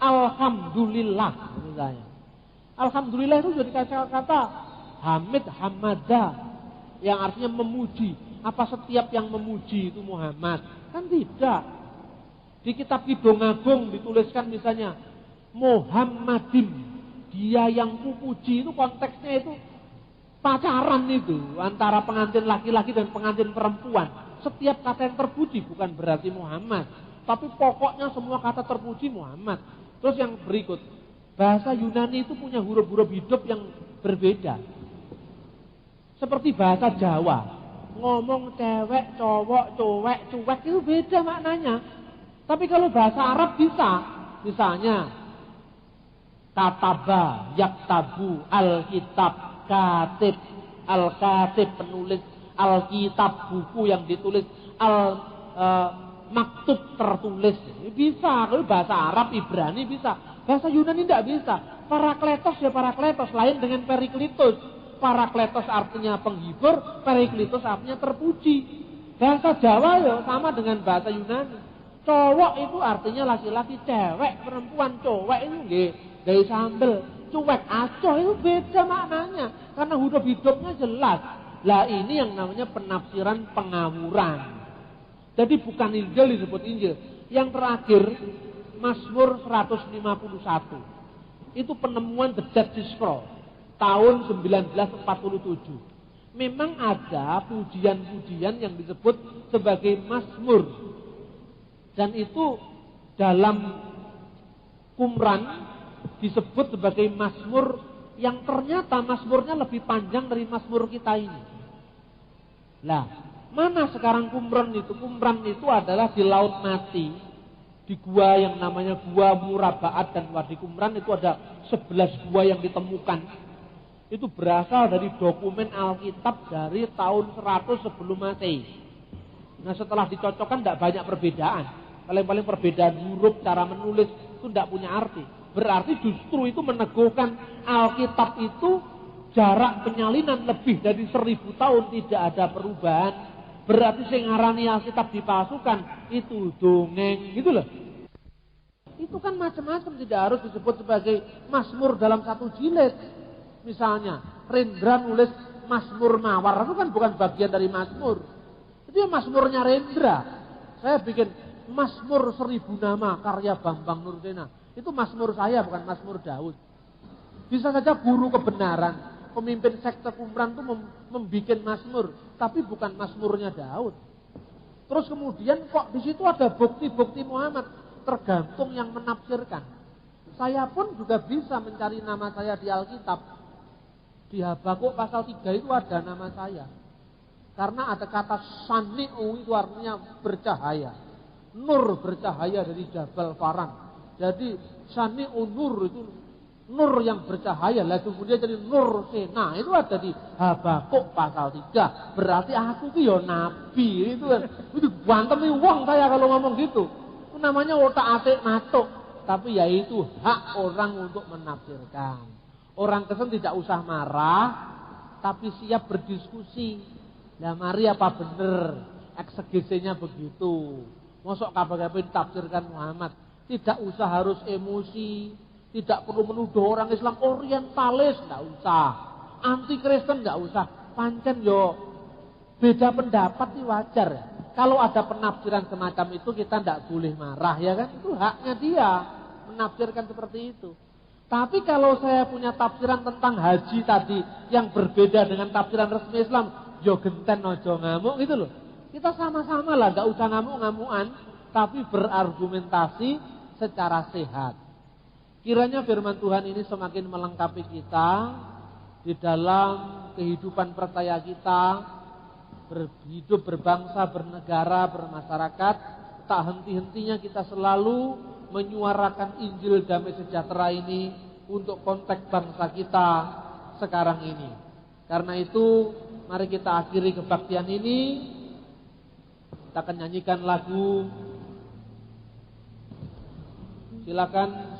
Alhamdulillah misalnya. Alhamdulillah itu jadi kata-kata Hamid, Hamadah, yang artinya memuji. Apa setiap yang memuji itu Muhammad? Kan tidak. Di kitab Kidung Agung dituliskan misalnya Muhammadin, dia yang kupuji, itu konteksnya itu pacaran itu antara pengantin laki-laki dan pengantin perempuan. Setiap kata yang terpuji bukan berarti Muhammad, tapi pokoknya semua kata terpuji Muhammad. Terus yang berikut, bahasa Yunani itu punya huruf-huruf hidup yang berbeda. Seperti bahasa Jawa, ngomong cewek, cowok, cowek, cuek itu beda maknanya. Tapi kalau bahasa Arab bisa, misalnya kataba, yaktabu, alkitab, katib, al-katib penulis, alkitab buku yang ditulis, maktub tertulis. Bisa, kalau bahasa Arab, Ibrani bisa. Bahasa Yunani tidak bisa. Parakletos ya parakletos, lain dengan periklitus. Parakletos artinya penghibur, periklitus artinya terpuji. Bahasa Jawa ya sama dengan bahasa Yunani. Cowok itu artinya laki-laki, cewek, perempuan, cowek itu nggih sambel, cuek, acoh itu beda maknanya. Karena huruf hidupnya jelas. Lah ini yang namanya penafsiran pengawuran. Jadi bukan Injil disebut Injil. Yang terakhir Mazmur 151. Itu penemuan The Dead Sea Scroll tahun 1947. Memang ada pujian-pujian yang disebut sebagai Mazmur. Dan itu dalam Qumran disebut sebagai Mazmur yang ternyata Mazmurnya lebih panjang dari Mazmur kita ini. Lah, mana sekarang Qumran itu? Qumran itu adalah di Laut Mati, di gua yang namanya Gua Murabaat dan Wadi Qumran itu ada 11 gua yang ditemukan. Itu berasal dari dokumen Alkitab dari tahun 100 sebelum Masehi. Nah setelah dicocokkan tidak banyak perbedaan. Paling-paling perbedaan huruf, cara menulis itu tidak punya arti. Berarti justru itu meneguhkan Alkitab itu jarak penyalinan lebih dari 1000 tahun tidak ada perubahan. Berarti sing ngarani Alkitab dipalsukan itu dongeng gitu loh. Itu kan macam-macam, tidak harus disebut sebagai Mazmur dalam satu jilid. Misalnya Rendra nulis Mazmur Mawar itu kan bukan bagian dari Mazmur. Itu ya Mazmurnya Rendra. Saya bikin Mazmur 1000 nama karya Bambang Nursena. Itu Mazmur saya, bukan Mazmur Daud. Bisa saja guru kebenaran, pemimpin sekte Qumran itu membuat Mazmur, tapi bukan Mazmurnya Daud. Terus kemudian kok di situ ada bukti-bukti Muhammad, tergantung yang menafsirkan. Saya pun juga bisa mencari nama saya di Alkitab. Di Habakuk pasal 3 itu ada nama saya. Karena ada kata Sani'u itu artinya bercahaya. Nur bercahaya dari Jabal Faran. Jadi Sani'u Nur itu nur yang bercahaya. Lalu kemudian jadi Nur Sena. Itu ada di Habakuk pasal 3. Berarti aku itu ya nabi. Itu bantemi wong saya kalau ngomong gitu. namanya otak-atik matuk. Tapi ya itu hak orang untuk menafsirkan. Orang Kristen tidak usah marah, tapi siap berdiskusi. Nah mari apa benar eksegesinya begitu. Mosok kabeh-kabeh ditafsirkan Muhammad. Tidak usah harus emosi. Tidak perlu menuduh orang Islam orientalis, tidak usah. Anti Kristen tidak usah. Pancen yo beda pendapat itu wajar. Kalau ada penafsiran semacam itu kita tidak boleh marah ya kan. Itu haknya dia menafsirkan seperti itu. Tapi kalau saya punya tafsiran tentang haji tadi yang berbeda dengan tafsiran resmi Islam, yo genten ojo ngamuk gitu loh. Kita sama-sama lah, gak usah ngamuk-ngamukan, tapi berargumentasi secara sehat. Kiranya firman Tuhan ini semakin melengkapi kita di dalam kehidupan percaya kita, berhidup, berbangsa, bernegara, bermasyarakat. Tak henti-hentinya kita selalu menyuarakan Injil damai sejahtera ini untuk konteks bangsa kita sekarang ini. Karena itu mari kita akhiri kebaktian ini. Kita akan nyanyikan lagu. Silakan.